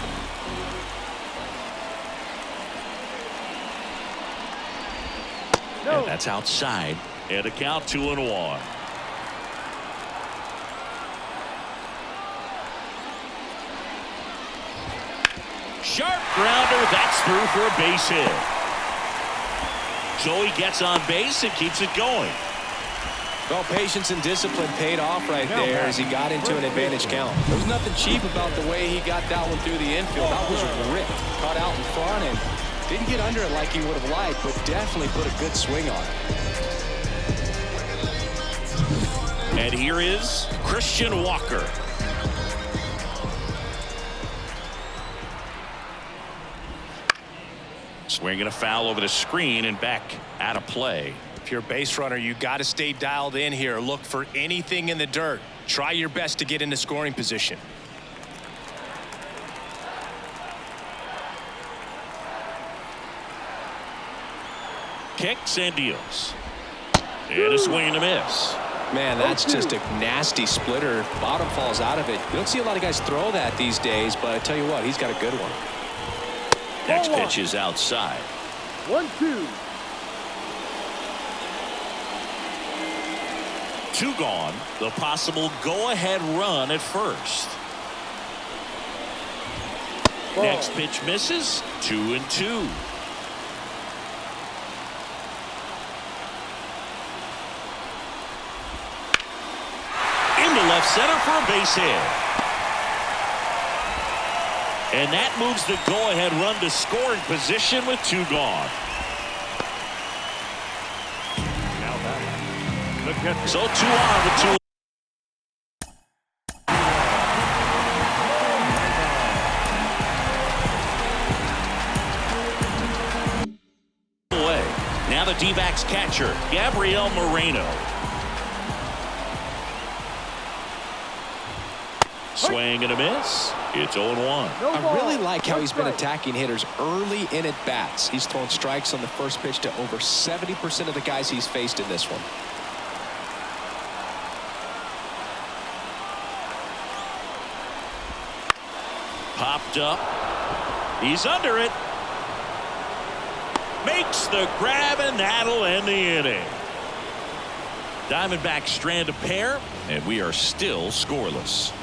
And that's outside. And a count 2-1. Sharp grounder. That's through for a base hit. So he gets on base and keeps it going. Well, patience and discipline paid off right there as he got into an advantage count. There was nothing cheap about the way he got that one through the infield. That was ripped. Caught out in front and didn't get under it like he would have liked, but definitely put a good swing on it. And here is Christian Walker. Swinging a foul over the screen and back out of play. If you're a base runner, you got to stay dialed in here. Look for anything in the dirt. Try your best to get into scoring position. Kicks and deals. And a swing and a miss. Man, that's just a nasty splitter. Bottom falls out of it. You don't see a lot of guys throw that these days, but I tell you what, he's got a good one. Next pitch is outside. 1-2. 2 gone. The possible go-ahead run at first. Next pitch misses. 2-2. Into left center for a base hit. And that moves the go-ahead run to scoring position with 2 gone. Now batting, the catcher. So 2 on with 2 away. Now the D-backs catcher, Gabriel Moreno. Swing and a miss. It's 0-1. I really like how he's been attacking hitters early in at bats. He's thrown strikes on the first pitch to over 70% of the guys he's faced in this one. Popped up. He's under it. Makes the grab, and that'll end the inning. Diamondbacks strand a pair, and we are still scoreless.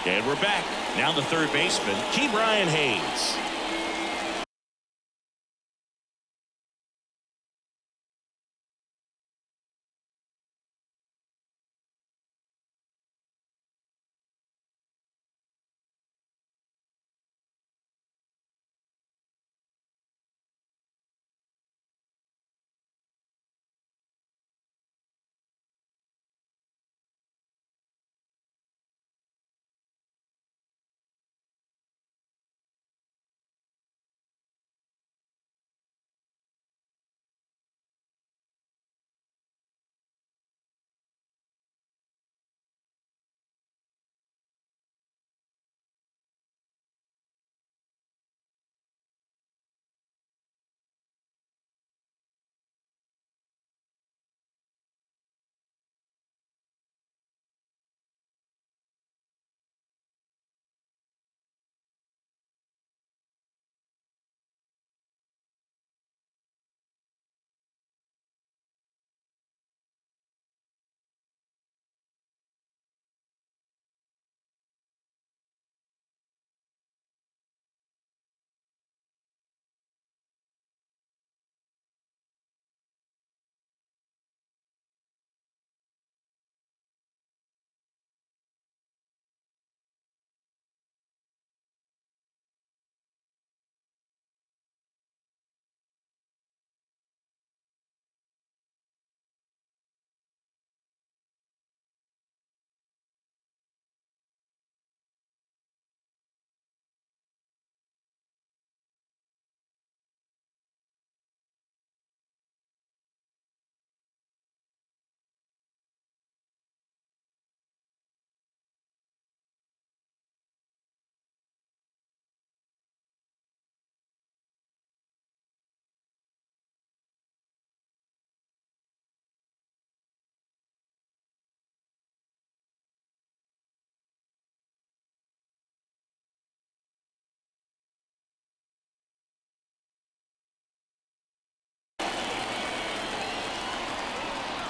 And we're back. Now the third baseman, Ke'Bryan Hayes.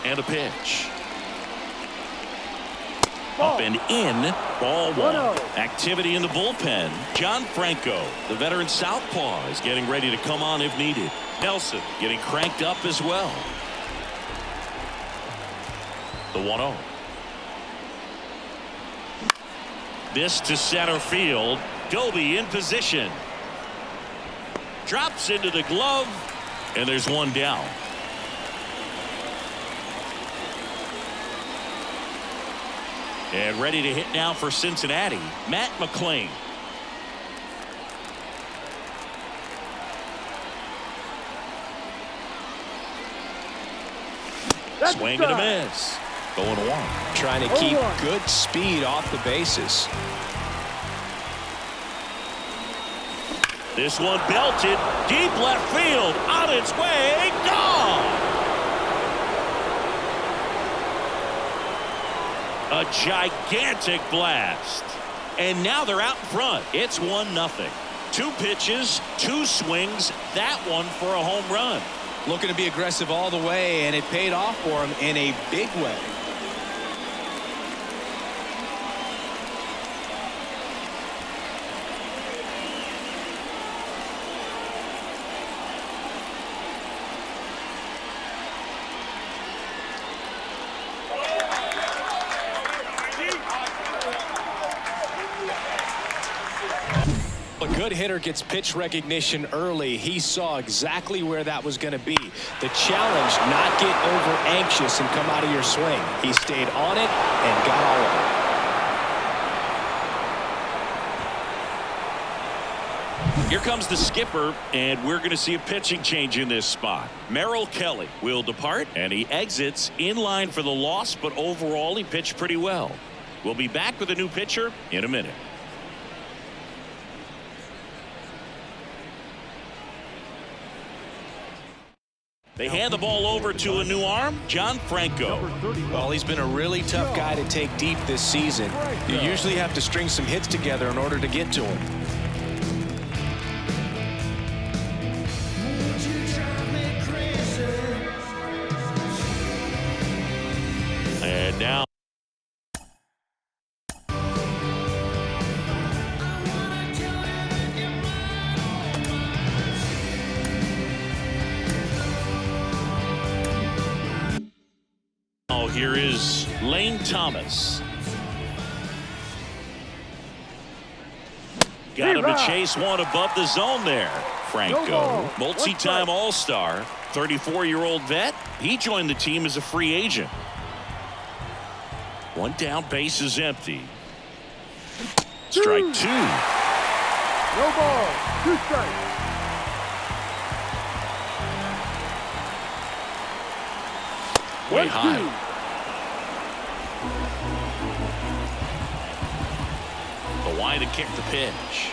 And a pitch. Up and in. Ball one. Activity in the bullpen. John Franco, the veteran southpaw, is getting ready to come on if needed. Nelson getting cranked up as well. The 1-0. This to center field. Doby in position. Drops into the glove. And there's one down. And ready to hit now for Cincinnati, Matt McClain. Swing and a miss. 0-1. Trying to keep good speed off the bases. This one belted deep left field, on its way, gone. A gigantic blast. And now they're out in front. It's 1-0. 2 pitches, 2 swings, that one for a home run. Looking to be aggressive all the way, and it paid off for him in a big way. A good hitter gets pitch recognition early. He saw exactly where that was going to be. The challenge, not get over anxious and come out of your swing. He stayed on it and got all of it. Here comes the skipper, and we're going to see a pitching change in this spot. Merrill Kelly will depart, and he exits in line for the loss, but overall he pitched pretty well. We'll be back with a new pitcher in a minute. They hand the ball over to a new arm, John Franco. Well, he's been a really tough guy to take deep this season. You usually have to string some hits together in order to get to him. And now here is Lane Thomas. Got him to chase one above the zone there. Franco, multi-time All-Star, 34-year-old vet. He joined the team as a free agent. One down, base is empty. Strike 2. No ball, 2 strikes. Way high. The to kick the pitch.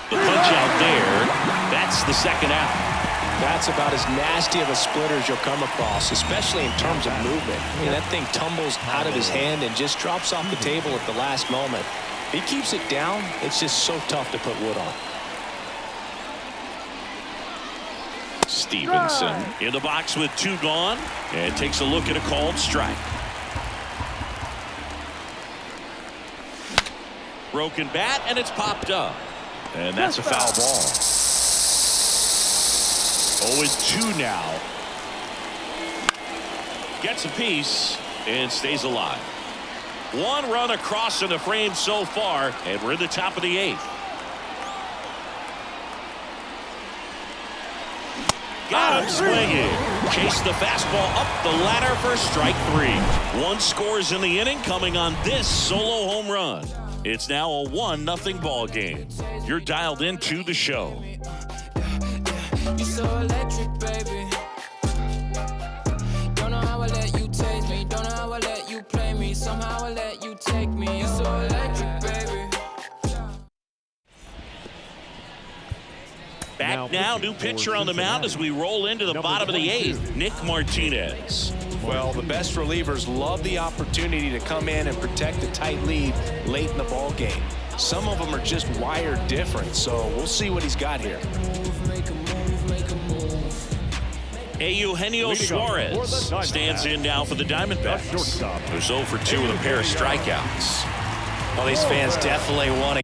The punch out there. That's the second out. That's about as nasty of a splitter as you'll come across, especially in terms of movement. I mean, that thing tumbles out of his hand and just drops off the table at the last moment. If he keeps it down, it's just so tough to put wood on. Stevenson in the box with 2 gone and takes a look at a called strike. Broken bat, and it's popped up. And that's a foul ball. 0-2 now. Gets a piece and stays alive. 1 run across in the frame so far, and we're in the top of the 8th. Got him swinging. Chased the fastball up the ladder for strike 3. 1 scores in the inning, coming on this solo home run. It's now a 1-0 ball game. You're dialed into the show. You're so electric, baby. Don't know how I let you taste me. Don't know how I let you play me. Somehow I let you take me. You're so electric, baby. Back now, new pitcher on the mound as we roll into the bottom of the 8th, Nick Martinez. Well, the best relievers love the opportunity to come in and protect a tight lead late in the ball game. Some of them are just wired different, so we'll see what he's got here. Eugenio Leading up for the Suarez Diamondbacks, stands in now for the the Diamondbacks. shortstop, Who's 0 for 2 with a pair of strikeouts. Well, these fans definitely want to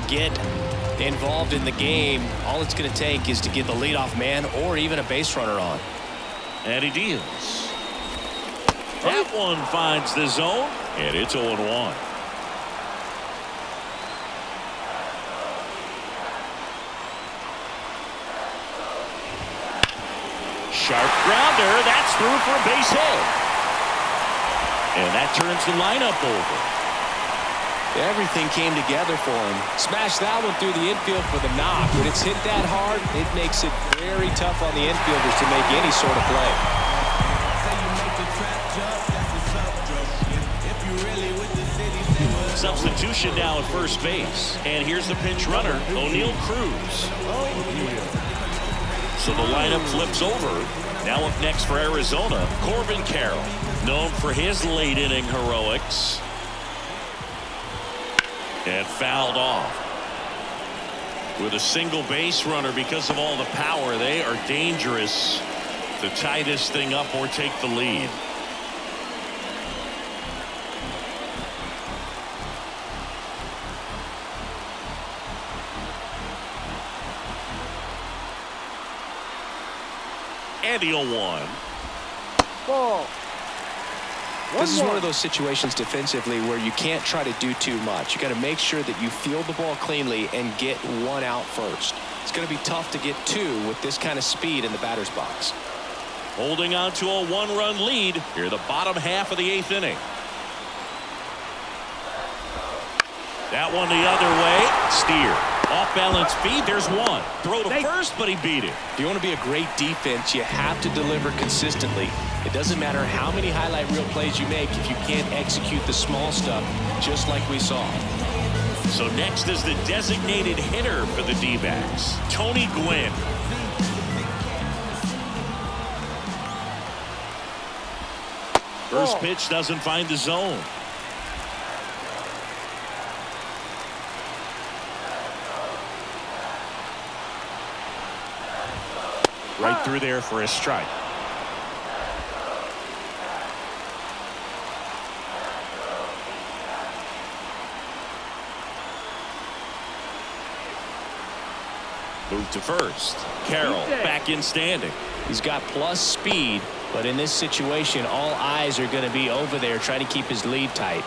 get involved in the game, all it's going to take is to get the leadoff man or even a base runner on. And he deals. That one finds the zone, and it's 0-1. Sharp grounder. That's through for a base hit. And that turns the lineup over. Everything came together for him. Smashed that one through the infield for the knock. When it's hit that hard, it makes it very tough on the infielders to make any sort of play. Substitution now at first base. And here's the pinch runner, O'Neal Cruz. So the lineup flips over. Now up next for Arizona, Corbin Carroll, known for his late inning heroics. And fouled off. With a single base runner because of all the power, they are dangerous to tie this thing up or take the lead. And the 0-1. Ball. This is one of those situations defensively where you can't try to do too much. You got to make sure that you field the ball cleanly and get one out first. It's going to be tough to get two with this kind of speed in the batter's box. Holding on to a one-run lead here, the bottom half of the 8th inning. That one the other way. Steer. Off-balance feed. There's one. Throw to first, but he beat it. If you want to be a great defense, you have to deliver consistently. It doesn't matter how many highlight reel plays you make if you can't execute the small stuff, just like we saw. So next is the designated hitter for the D-backs, Tony Gwynn. First pitch doesn't find the zone. Right through there for a strike. Move to first. Carroll back in standing. He's got plus speed, but in this situation, all eyes are going to be over there trying to keep his lead tight.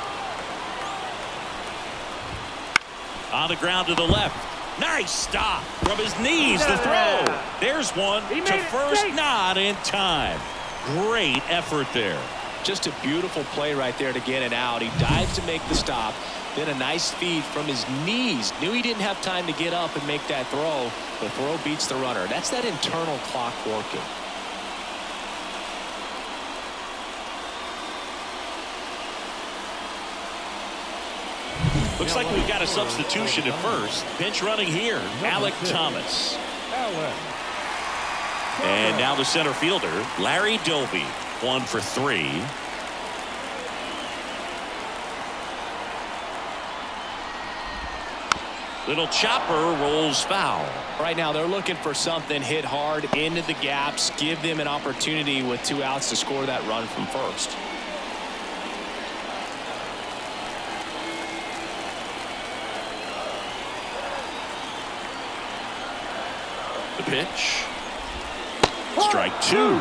On the ground to the left. Nice stop from his knees. The throw. There's one to first, not in time. Great effort there. Just a beautiful play right there to get it out. He dives to make the stop. Then a nice feed from his knees. Knew he didn't have time to get up and make that throw. The throw beats the runner. That's that internal clock working. Looks like we've got a substitution at first. Pinch running here, Alec Thomas. And now the center fielder, Larry Doby, 1 for 3. Little chopper rolls foul. Right now they're looking for something hit hard into the gaps, give them an opportunity with 2 outs to score that run from first. The pitch. Strike 2.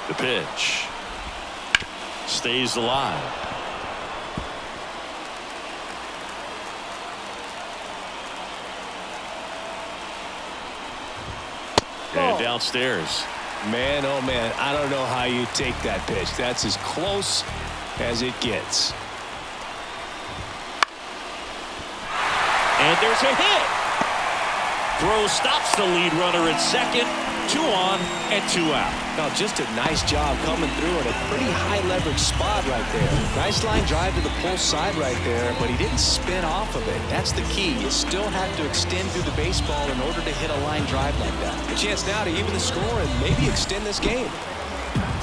The pitch. Stays alive. And downstairs. Man, oh man, I don't know how you take that pitch. That's as close as it gets. And there's a hit. Throw stops the lead runner at second. 2 on and 2 out. Now just a nice job coming through in a pretty high leverage spot right there. Nice line drive to the pull side right there, but he didn't spin off of it. That's the key. You still have to extend through the baseball in order to hit a line drive like that. A chance now to even the score and maybe extend this game.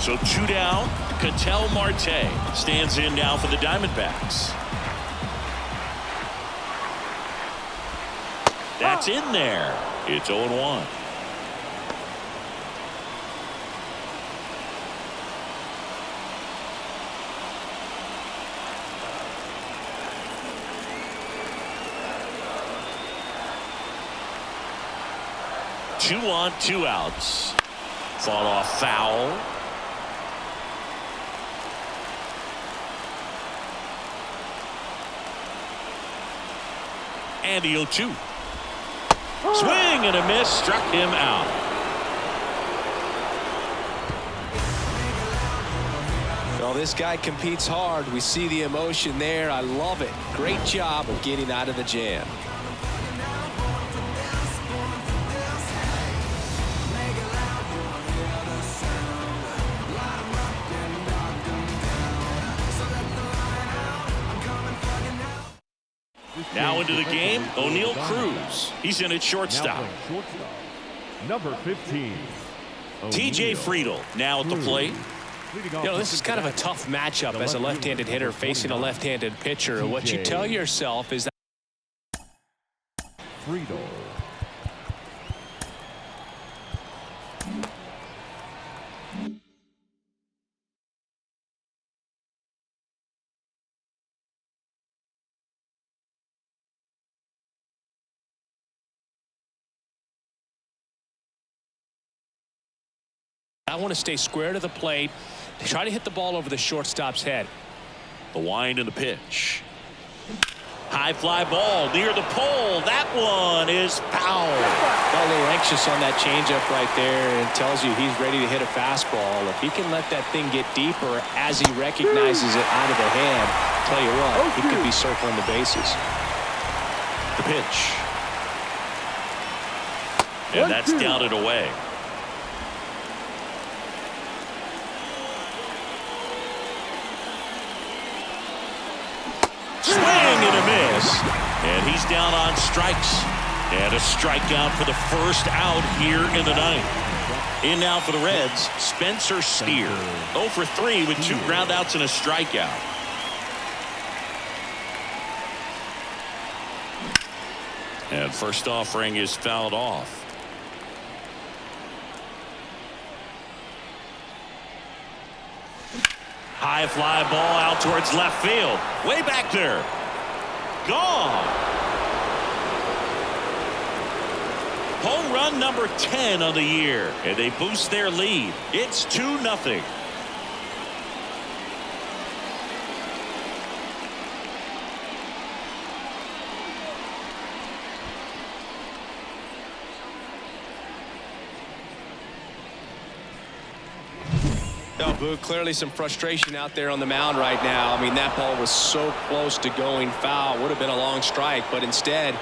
So 2 down. Ketel Marte stands in now for the Diamondbacks. That's in there. It's 0-1. 2 on, 2 outs. Fought off foul. And the 0-2. Swing and a miss, struck him out. Well, this guy competes hard. We see the emotion there. I love it. Great job of getting out of the jam. Now into the game, O'Neal Cruz. He's in at shortstop. Number 15. TJ Friedl now at the plate. You know, this is kind of a tough matchup as a left-handed hitter facing a left-handed pitcher. What you tell yourself is that Friedl. I want to stay square to the plate, try to hit the ball over the shortstop's head. The wind and the pitch. High fly ball near the pole. That one is foul. Got a little anxious on that changeup right there, and it tells you he's ready to hit a fastball. If he can let that thing get deeper as he recognizes it out of the hand, tell you what, he could be circling the bases. The pitch. And that's down and away. Swing and a miss. And he's down on strikes. And a strikeout for the first out here in the ninth. In now for the Reds, Spencer Steer. 0 for 3 with 2 groundouts and a strikeout. And first offering is fouled off. High fly ball out towards left field. Way back there. Gone. Home run number 10 of the year. And they boost their lead. It's 2-0. Boog, clearly some frustration out there on the mound right now. I mean, that ball was so close to going foul. Would have been a long strike, but instead,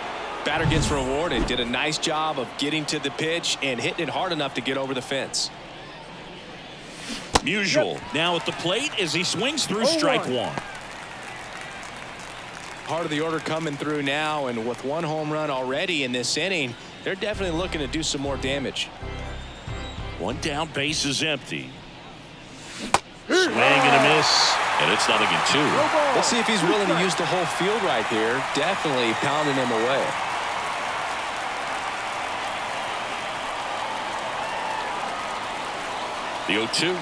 batter gets rewarded. Did a nice job of getting to the pitch and hitting it hard enough to get over the fence. Musial now at the plate as he swings through strike one. Part of the order coming through now, and with 1 home run already in this inning, they're definitely looking to do some more damage. 1 down, base is empty. Swing and a miss, and it's 0-2. Let's see if he's willing to use the whole field right here. Definitely pounding him away. The 0-2.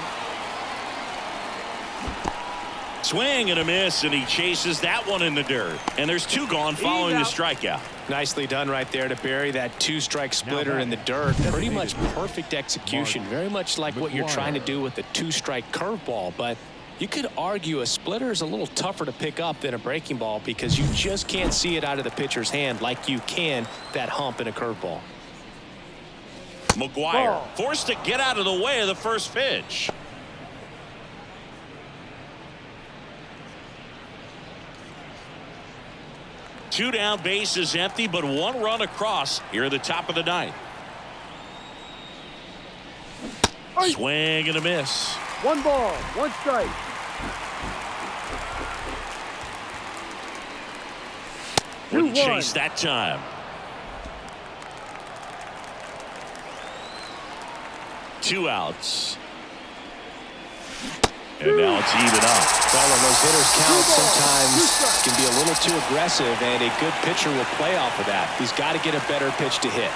Swing and a miss, and he chases that one in the dirt. And there's 2 gone following the strikeout. Nicely done right there to bury that 2-strike splitter in the dirt. Pretty much perfect execution. Very much like what you're trying to do with the 2-strike curveball. But you could argue a splitter is a little tougher to pick up than a breaking ball because you just can't see it out of the pitcher's hand like you can that hump in a curveball. McGuire forced to get out of the way of the first pitch. Two down, base is empty, but 1 run across here at the top of the ninth. Swing and a miss. 1 ball, 1 strike. Wouldn't chase that time. Two outs. And now it's even up. Well, when those hitters count, sometimes can be a little too aggressive, and a good pitcher will play off of that. He's got to get a better pitch to hit.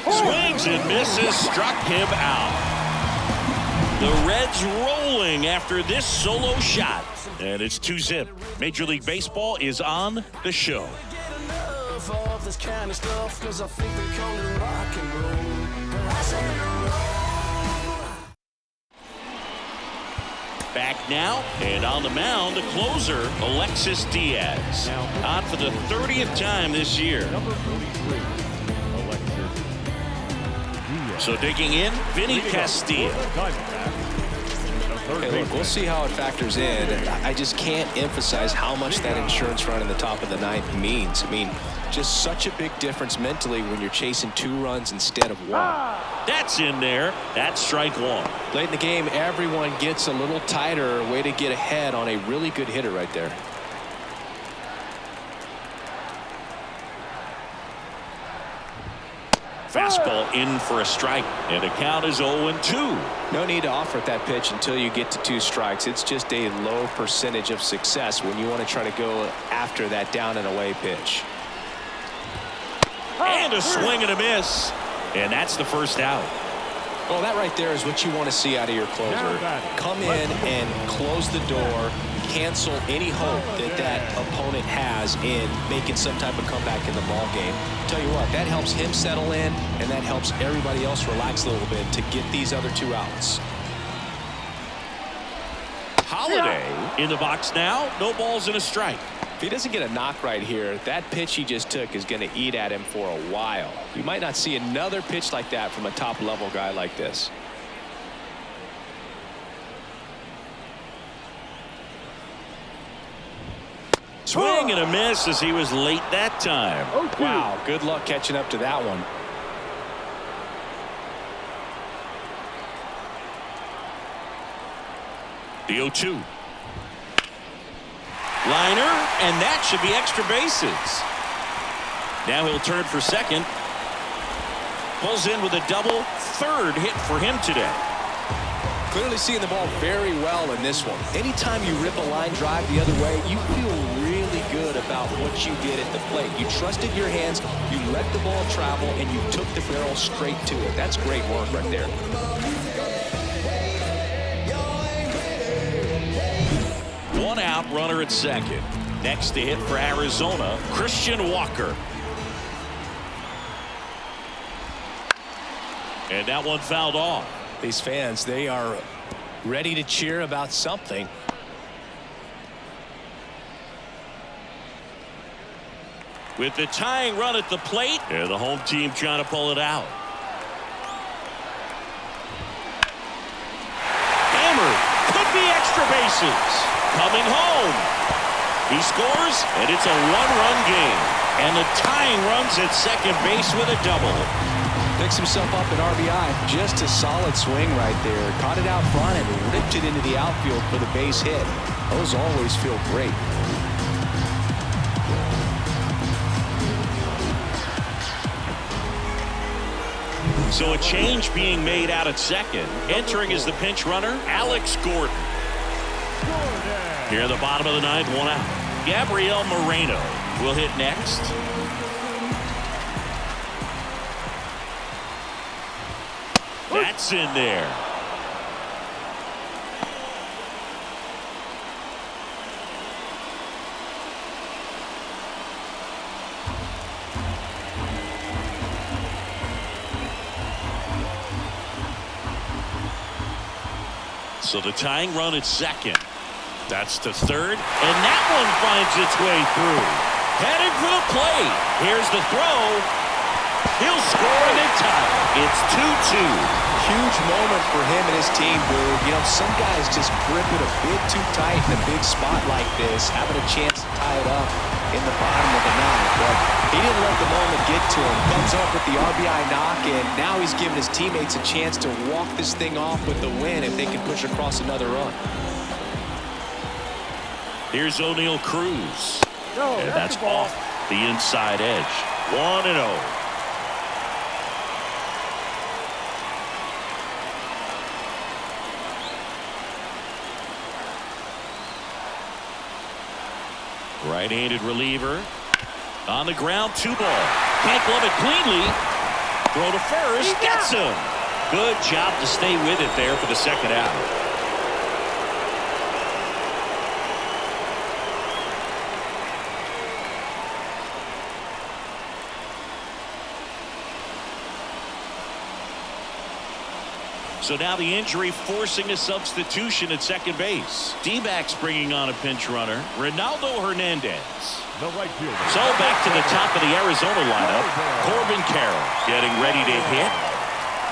Swings and misses, struck him out. The Reds rolling after this solo shot. And it's 2-zip. Major League Baseball is on the show. Back now, and on the mound, the closer, Alexis Diaz. On for the 30th time this year. Number 43, Alexis Diaz. So digging in, Vinny Castilla. Hey, look, we'll see how it factors in. I just can't emphasize how much that insurance run in the top of the ninth means. I mean, just such a big difference mentally when you're chasing 2 runs instead of 1. That's in there. That's strike 1. Late in the game, everyone gets a little tighter. Way to get ahead on a really good hitter right there. Fastball in for a strike, and the count is 0-2. No need to offer at that pitch until you get to 2 strikes. It's just a low percentage of success when you want to try to go after that down and away pitch. And a swing and a miss. And that's the first out. Well, that right there is what you want to see out of your closer. Come in and close the door. Cancel any hope that that opponent has in making some type of comeback in the ball game. Tell you what, that helps him settle in, and that helps everybody else relax a little bit to get these other 2 outs. Holiday in the box now. No balls and a strike. If he doesn't get a knock right here, that pitch he just took is going to eat at him for a while. You might not see another pitch like that from a top-level guy like this. Swing and a miss as he was late that time. Wow, good luck catching up to that one. The 0-2. Liner, and that should be extra bases. Now he'll turn for second. Pulls in with a double. 3rd hit for him today. Clearly seeing the ball very well in this one. Anytime you rip a line drive the other way, you feel really good about what you did at the plate. You trusted your hands, you let the ball travel, and you took the barrel straight to it. That's great work right there. One out, runner at second. Next to hit for Arizona, Christian Walker. And that one fouled off. These fans, they are ready to cheer about something. With the tying run at the plate, and the home team trying to pull it out. Hammered. Could be extra bases. Coming home. He scores, and it's a 1-run game. And the tying runs at second base with a double. Picks himself up an RBI. Just a solid swing right there. Caught it out front and ripped it into the outfield for the base hit. Those always feel great. So a change being made out at second. Entering as the pinch runner, Alex Gordon. Here in the bottom of the 9th, 1 out. Gabriel Moreno will hit next. That's in there. So the tying run at second. That's to third, and that one finds its way through. Headed for the plate. Here's the throw. He'll score and they tie. It's 2-2. Huge moment for him and his team, Boo. You know, some guys just grip it a bit too tight in a big spot like this, having a chance to tie it up in the bottom of the 9th. But he didn't let the moment get to him. Comes up with the RBI knock, and now he's giving his teammates a chance to walk this thing off with the win if they can push across another run. Here's O'Neal Cruz. And that's off the inside edge. 1-0. Right-handed reliever. On the ground, 2 ball. Can't glove it cleanly. Throw to first. Gets him. Good job to stay with it there for the second out. So now the injury forcing a substitution at second base. D-backs bringing on a pinch runner, Ronaldo Hernandez. The right fielder. So back to the top of the Arizona lineup, Corbin Carroll getting ready to hit.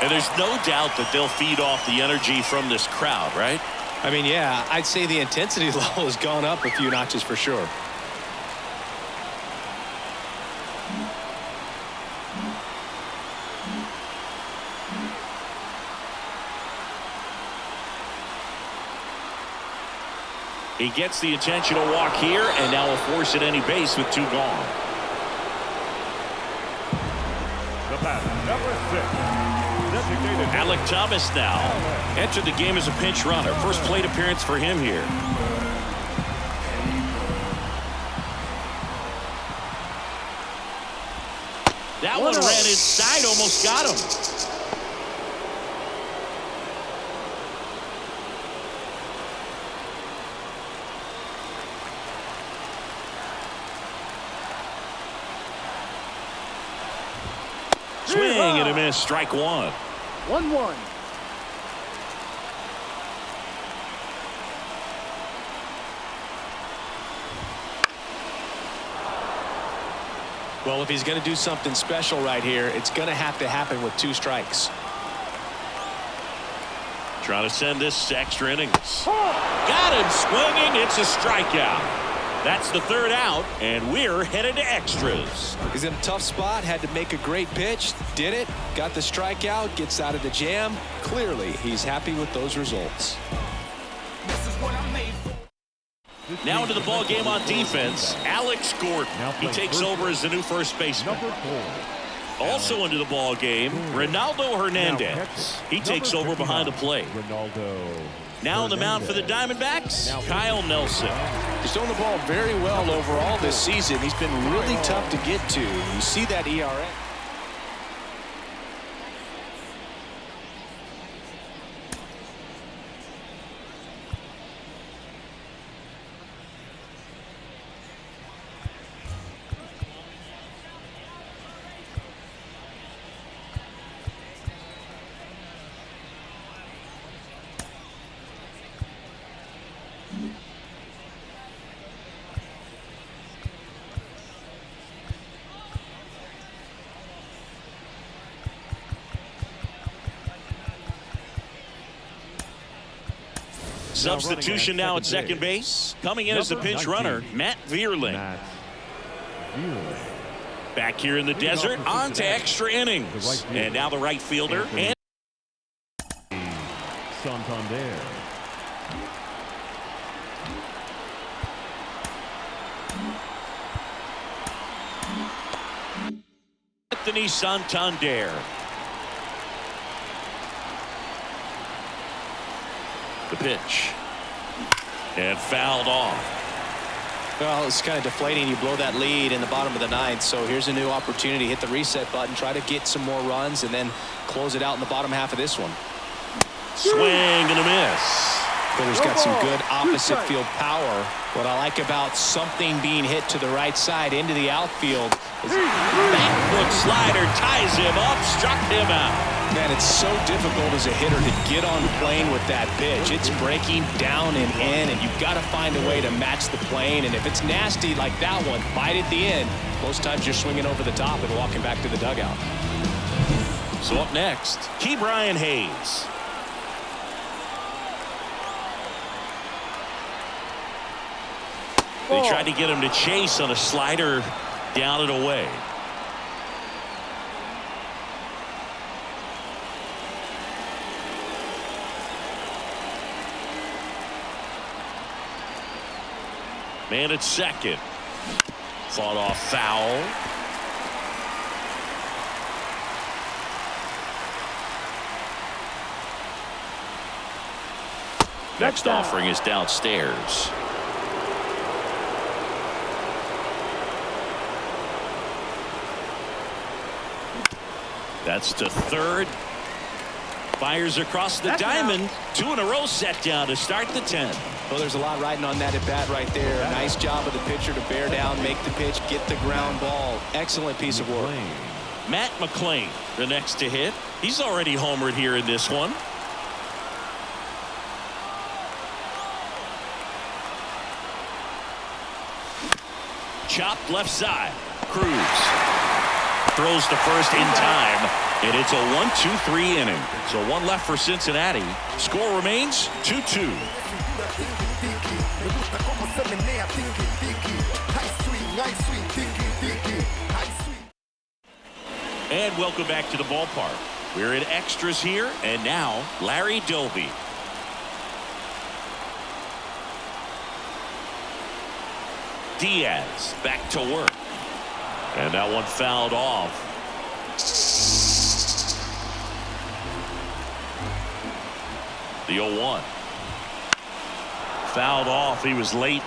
And there's no doubt that they'll feed off the energy from this crowd, right? I mean, yeah, I'd say the intensity level has gone up a few notches for sure. He gets the intentional walk here, and now will force at any base with 2 gone. The batter, number 6, designated Alec Thomas now entered the game as a pinch runner. First plate appearance for him here. That one ran inside, almost got him. Swing and a miss, strike 1. 1-1. Well, if he's going to do something special right here, it's going to have to happen with 2 strikes. Trying to send this to extra innings. Got him swinging. It's a strikeout. That's the 3rd out, and we're headed to extras. He's in a tough spot, had to make a great pitch, did it, got the strikeout, gets out of the jam. Clearly, he's happy with those results. Now into the ball game on defense, Alex Gordon. He takes over as the new first baseman. number 4. Also into the ball game, Ronaldo Hernandez. He takes over behind the plate. Ronaldo. Now on the mound for the Diamondbacks, Kyle Nelson. He's throwing the ball very well overall this season. He's been really tough to get to. You see that ERA. Substitution now at second base. Coming in as the pinch runner, Matt Vierling. Back here in the desert, on to extra innings. And now the right fielder. And Santander. Anthony Santander. The pitch. And fouled off. Well, it's kind of deflating. You blow that lead in the bottom of the 9th. So here's a new opportunity. Hit the reset button. Try to get some more runs and then close it out in the bottom half of this one. Swing and a miss. Hitter's got some good opposite field power. What I like about something being hit to the right side into the outfield is back foot slider ties him up, struck him out. Man, it's so difficult as a hitter to get on the plane with that pitch. It's breaking down and in, and you've got to find a way to match the plane. And if it's nasty like that one, bite at the end. Most times you're swinging over the top and walking back to the dugout. So up next, Ke'Bryan Hayes. They tried to get him to chase on a slider down and away. Man at second. Fought off foul. Next offering is downstairs. That's to third. Fires across the diamond. 2 in a row set down to start the 10th. Well, there's a lot riding on that at bat right there. Nice job of the pitcher to bear down, make the pitch, get the ground ball. Excellent piece of work. Matt McClain, the next to hit. He's already homered here in this one. Chopped left side. Cruz throws to first in time, and it's a 1-2-3 inning. So 1 left for Cincinnati. Score remains 2-2. And welcome back to the ballpark. We're in extras here, and now Larry Doby. Diaz back to work. And that one fouled off. The 0-1. Fouled off. He was late.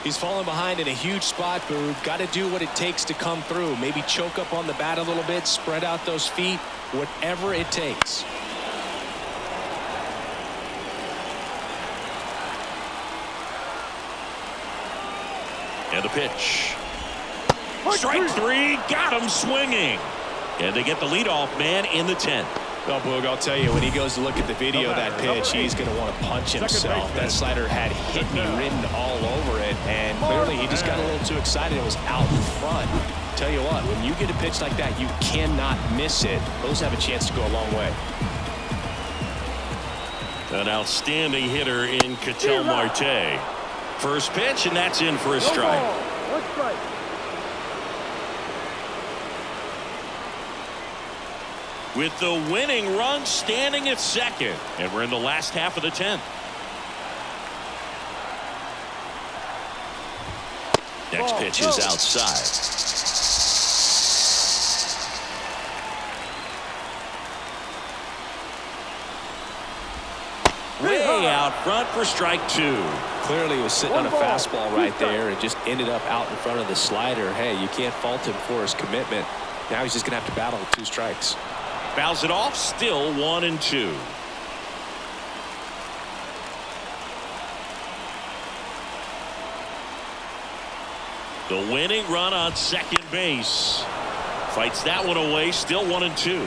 He's falling behind in a huge spot, Boog. Got to do what it takes to come through. Maybe choke up on the bat a little bit, spread out those feet, whatever it takes. And the pitch. Strike 3, got him swinging. And they get the leadoff man in the 10th. Well, Boog, I'll tell you, when he goes to look at the video of that pitch, he's going to want to punch himself. That slider had hit me written all over it, and clearly he just got a little too excited. It was out in front. Tell you what, when you get a pitch like that, you cannot miss it. Those have a chance to go a long way. An outstanding hitter in Ketel Marte. First pitch, and that's in for a strike. 1 strike. With the winning run standing at second, and we're in the last half of the 10th. Next pitch is outside. Way out front for strike 2. Clearly he was sitting on a fastball right there and just ended up out in front of the slider. Hey, you can't fault him for his commitment. Now he's just going to have to battle with 2 strikes. Fouls it off, still 1-2. The winning run on second base. Fights that one away, still 1-2.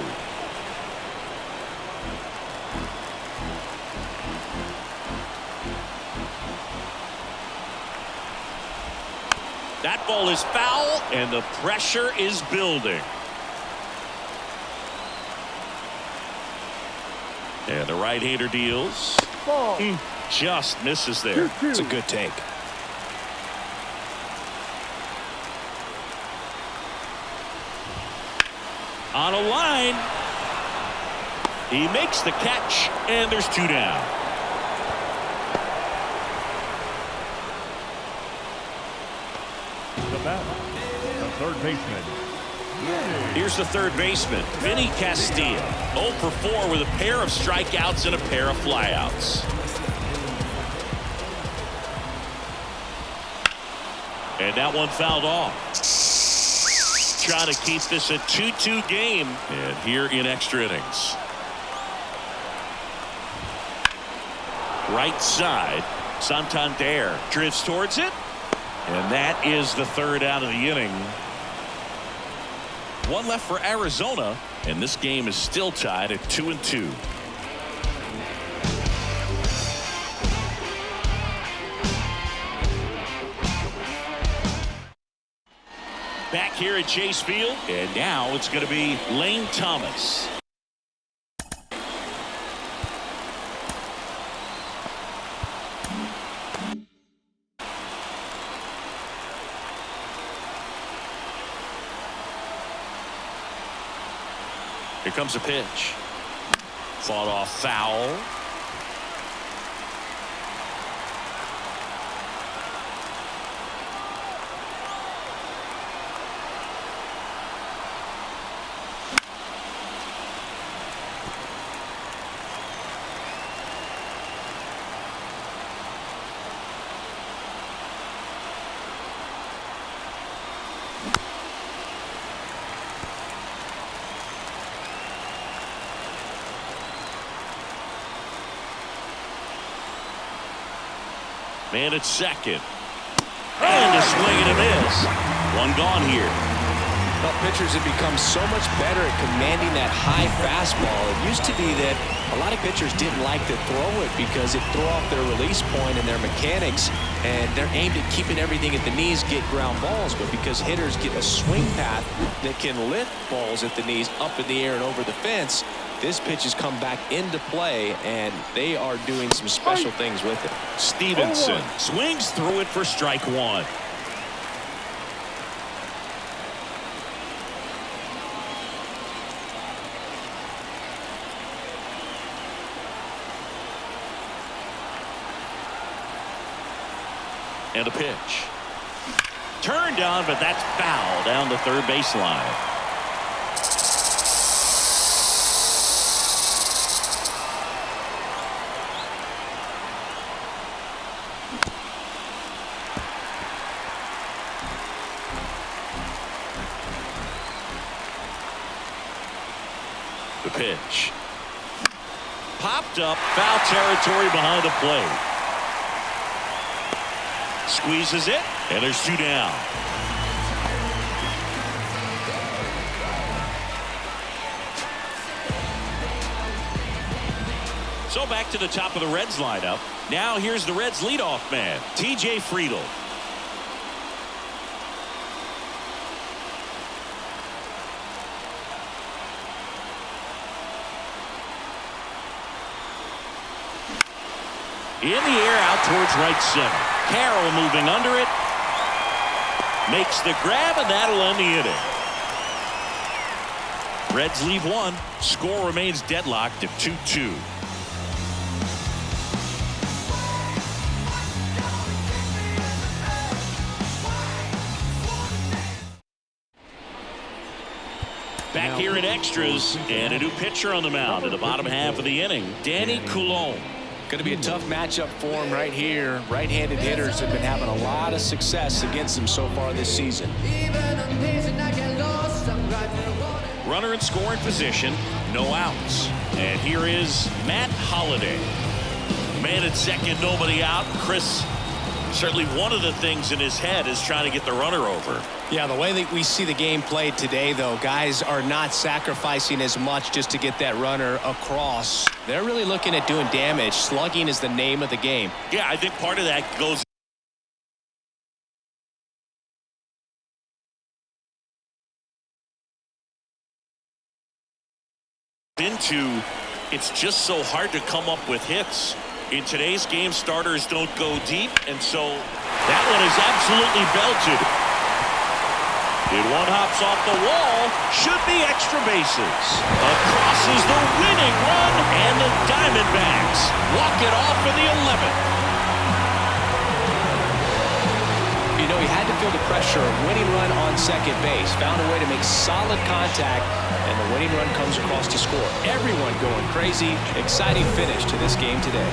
That ball is foul, and the pressure is building. And the right-hander deals. Just misses there. It's a good take. On a line. He makes the catch, and there's 2 down. The batter, the third baseman. Here's the third baseman, Vinny Castilla. 0 for 4 with a pair of strikeouts and a pair of flyouts. And that one fouled off. Trying to keep this a 2-2 game. And here in extra innings. Right side. Santander drifts towards it. And that is the 3rd out of the inning. 1 left for Arizona, and this game is still tied at 2-2. Back here at Chase Field, and now it's going to be Lane Thomas. Here comes a pitch. Fought off foul. Man at second. And a swing and a miss. One gone here. Well, pitchers have become so much better at commanding that high fastball. It used to be that a lot of pitchers didn't like to throw it because it threw off their release point and their mechanics, and they're aimed at keeping everything at the knees, get ground balls. But because hitters get a swing path that can lift balls at the knees up in the air and over the fence, this pitch has come back into play, and they are doing some special things with it. Stevenson swings through it for strike one. And a pitch. Turned on, but that's foul down the third baseline. The pitch. Popped up, foul territory behind the plate. Squeezes it, and there's two down. So back to the top of the Reds lineup. Now here's the Reds leadoff man, TJ Friedl. In the air out towards right center. Carroll moving under it. Makes the grab, and that'll end the inning. Reds leave one. Score remains deadlocked at 2-2. Back here in extras, and a new pitcher on the mound in the bottom half of the inning, Danny Coulombe. Going to be a tough matchup for him right here. Right-handed hitters have been having a lot of success against him so far this season. Runner in scoring position, no outs. And here is Matt Holliday. Man at second, nobody out. Chris, certainly one of the things in his head is trying to get the runner over. Yeah, the way that we see the game played today, though, guys are not sacrificing as much just to get that runner across. They're really looking at doing damage. Slugging is the name of the game. Yeah, I think part of that goes into it's just so hard to come up with hits. In today's game, starters don't go deep, and so that one is absolutely belted. And one hops off the wall, should be extra bases. Across is the winning run, and the Diamondbacks walk it off for the 11th. You know, he had to feel the pressure. A winning run on second base. Found a way to make solid contact, and the winning run comes across to score. Everyone going crazy. Exciting finish to this game today.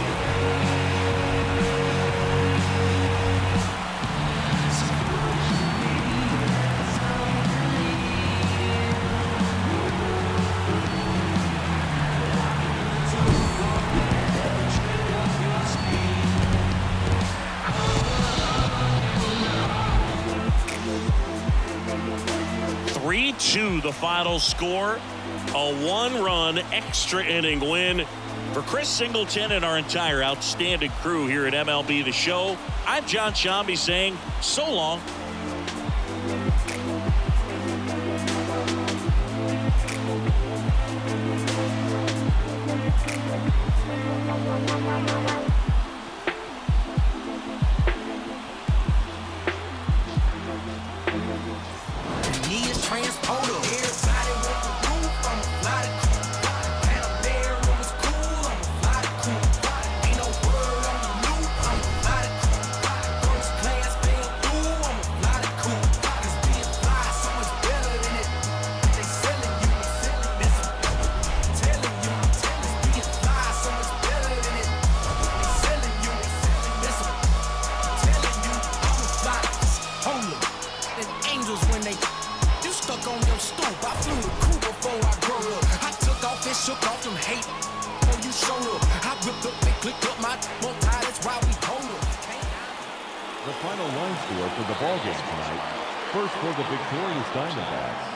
3-2 the final score. A one-run extra inning win for Chris Singleton and our entire outstanding crew here at MLB The Show. I'm John Shambi saying so long. Shook off them hate. Oh, you showed up. I ripped up and clicked up my more pilots while we hold up. The final line score for the ballgame tonight. First for the victorious Diamondbacks,